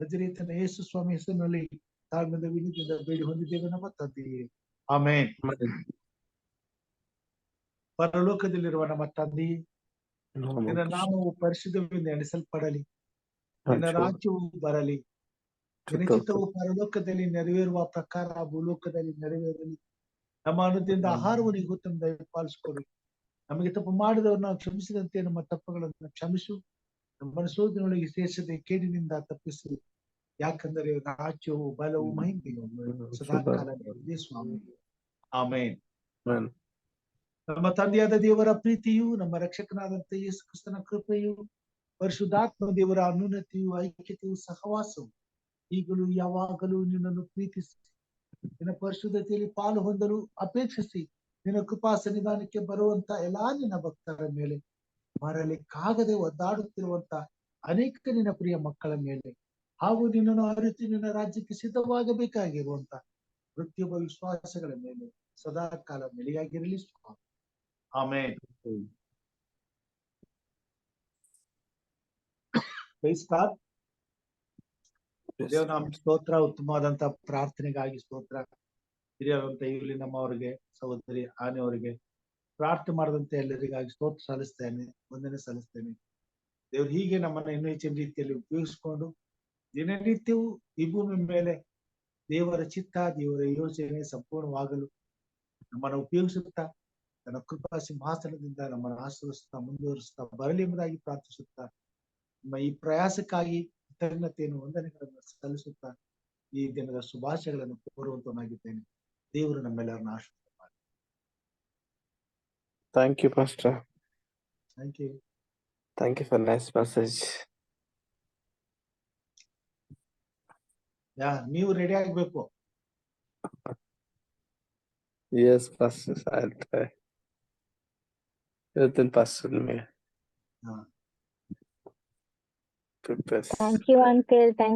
ನಜರೇತನ ಯೇಸು ಸ್ವಾಮಿ ಹೆಸರಿನಲ್ಲಿ ತಾಳ್ಮೆಯಿಂದ ವಿನತಿಯಿಂದ ಬೇಡಿ ಹೊಂದಿದ್ದೇವೆ ನಮ್ಮ ತಂದೆಯೇ, ಆಮೇನ್. ಪರಲೋಕದಲ್ಲಿರುವ ನಮ್ಮ ತಂದೆಯೇ, ನಿನ್ನ ನಾಮವು ಪರಿಶುದ್ಧವೆಂದು ಎಣಿಸಲ್ಪಡಲಿ. ನಿನ್ನ ರಾಜ್ಯವು ಬರಲಿ. ನಿನ್ನ ಚಿತ್ತವು ಪರಲೋಕದಲ್ಲಿ ನೆರವೇರುವ ಪ್ರಕಾರ ಭೂಲೋಕದಲ್ಲಿ ನೆರವೇರಲಿ. ನಮ್ಮ ಅನುದಿನದ ಆಹಾರವನ್ನು ಇವತ್ತು ದಯಪಾಲಿಸಿಕೊಡು. ನಮಗೆ ತಪ್ಪು ಮಾಡಿದವ್ರನ್ನ ಕ್ಷಮಿಸಿದಂತೆ ನಮ್ಮ ತಪ್ಪುಗಳನ್ನು ಕ್ಷಮಿಸು. ನಮ್ಮ ಸೋದರೊಳಗೆ ಸೇರಿಸದೆ ಕೇಡಿನಿಂದ ತಪ್ಪಿಸು. ಯಾಕಂದರೆ ರಾಜ್ಯವು, ಬಲವು, ಮಹಿಮೆಯು ಸದಾಕಾಲ ಸ್ವಾಮಿ, ಆಮೇನ್. ನಮ್ಮ ತಂದೆಯಾದ ದೇವರ ಪ್ರೀತಿಯು, ನಮ್ಮ ರಕ್ಷಕನಾದಂತ ಯೇಸು ಕ್ರಿಸ್ತನ ಕೃಪೆಯು, ಪರಿಶುದ್ಧಾತ್ಮ ದೇವರ ಅನುನ್ನತಿಯು, ಐಕ್ಯತೆಯು, ಸಹವಾಸವು ಈಗಲೂ ಯಾವಾಗಲೂ ನಿನ್ನನ್ನು ಪ್ರೀತಿಸಿ ನಿನ್ನ ಪರಿಶುದ್ಧತೆಯಲ್ಲಿ ಪಾಲು ಹೊಂದಲು ಅಪೇಕ್ಷಿಸಿ ನಿನ್ನ ಕೃಪಾ ಸನ್ನಿಧಾನಕ್ಕೆ ಬರುವಂತ ಎಲ್ಲಾ ನಿನ್ನ ಭಕ್ತರ ಮೇಲೆ, ಮರಲಿಕ್ಕಾಗದೆ ಒದ್ದಾಡುತ್ತಿರುವಂತ ಅನೇಕ ನಿನ್ನ ಪ್ರಿಯ ಮಕ್ಕಳ ಮೇಲೆ, ಹಾಗೂ ನಿನ್ನನ್ನು ಅರಿತು ನಿನ್ನ ರಾಜ್ಯಕ್ಕೆ ಸಿದ್ಧವಾಗಬೇಕಾಗಿರುವಂತ ಪ್ರತಿಯೊಬ್ಬ ವಿಶ್ವಾಸಗಳ ಮೇಲೆ ಸದಾ ಕಾಲ ನೆಲೆಯಾಗಿರಲಿ ಸ್ವಾಮಿ, ಆಮೇನ್. ದೇವನಾಮ ಸ್ತೋತ್ರ. ಉತ್ತಮವಾದಂತ ಪ್ರಾರ್ಥನೆಗಾಗಿ ಸ್ತೋತ್ರ. ಹಿರಿಯರಂತ ಇಲ್ಲಿ ನಮ್ಮವರಿಗೆ, ಸಹೋದರಿ ಆನೆಯವರಿಗೆ ಪ್ರಾರ್ಥನೆ ಮಾಡದಂತೆ ಎಲ್ಲರಿಗಾಗಿ ಸ್ತೋತ್ರ ಸಲ್ಲಿಸ್ತೇನೆ, ವಂದನೆ ಸಲ್ಲಿಸ್ತೇನೆ. ದೇವ್ರು ಹೀಗೆ ನಮ್ಮನ್ನ ಇನ್ನೂ ಹೆಚ್ಚಿನ ರೀತಿಯಲ್ಲಿ ಉಪಯೋಗಿಸ್ಕೊಂಡು ದಿನನಿತ್ಯವೂ ಈ ಭೂಮಿ ಮೇಲೆ ದೇವರ ಚಿತ್ತ, ದೇವರ ಯೋಜನೆ ಸಂಪೂರ್ಣವಾಗಲು ನಮ್ಮನ್ನು ಉಪಯೋಗಿಸುತ್ತಾ ತನ್ನ ಕೃಪಾ ಸಿಂಹಾಸನದಿಂದ ನಮ್ಮನ್ನು ಆಶೀರ್ವದಿಸುತ್ತಾ ಮುಂದುವರಿಸುತ್ತಾ ಬರಲಿ ಎಂಬುದಾಗಿ ಪ್ರಾರ್ಥಿಸುತ್ತಾ, ನಮ್ಮ ಈ ಪ್ರಯಾಸಕ್ಕಾಗಿ ಕೃತಜ್ಞತೆಯನ್ನು ವಂದನೆಗಳನ್ನು ಸಲ್ಲಿಸುತ್ತಾ ಈ ದಿನದ ಶುಭಾಶಯಗಳನ್ನು ಕೋರುವಂತನಾಗಿದ್ದೇನೆ. ದೇವರು ನಮ್ಮೆಲ್ಲರನ್ನ ಆಶೀರ್ವಾದ ಮಾಡಿ. Thank you, Pastor. Thank you. Thank you for nice message. ನೀವು ರೆಡಿ ಆಗ್ಬೇಕು. Yes, Pastor. I'll try. Then Pastor may ಹಾ. prepare. Thank you, Uncle. Thank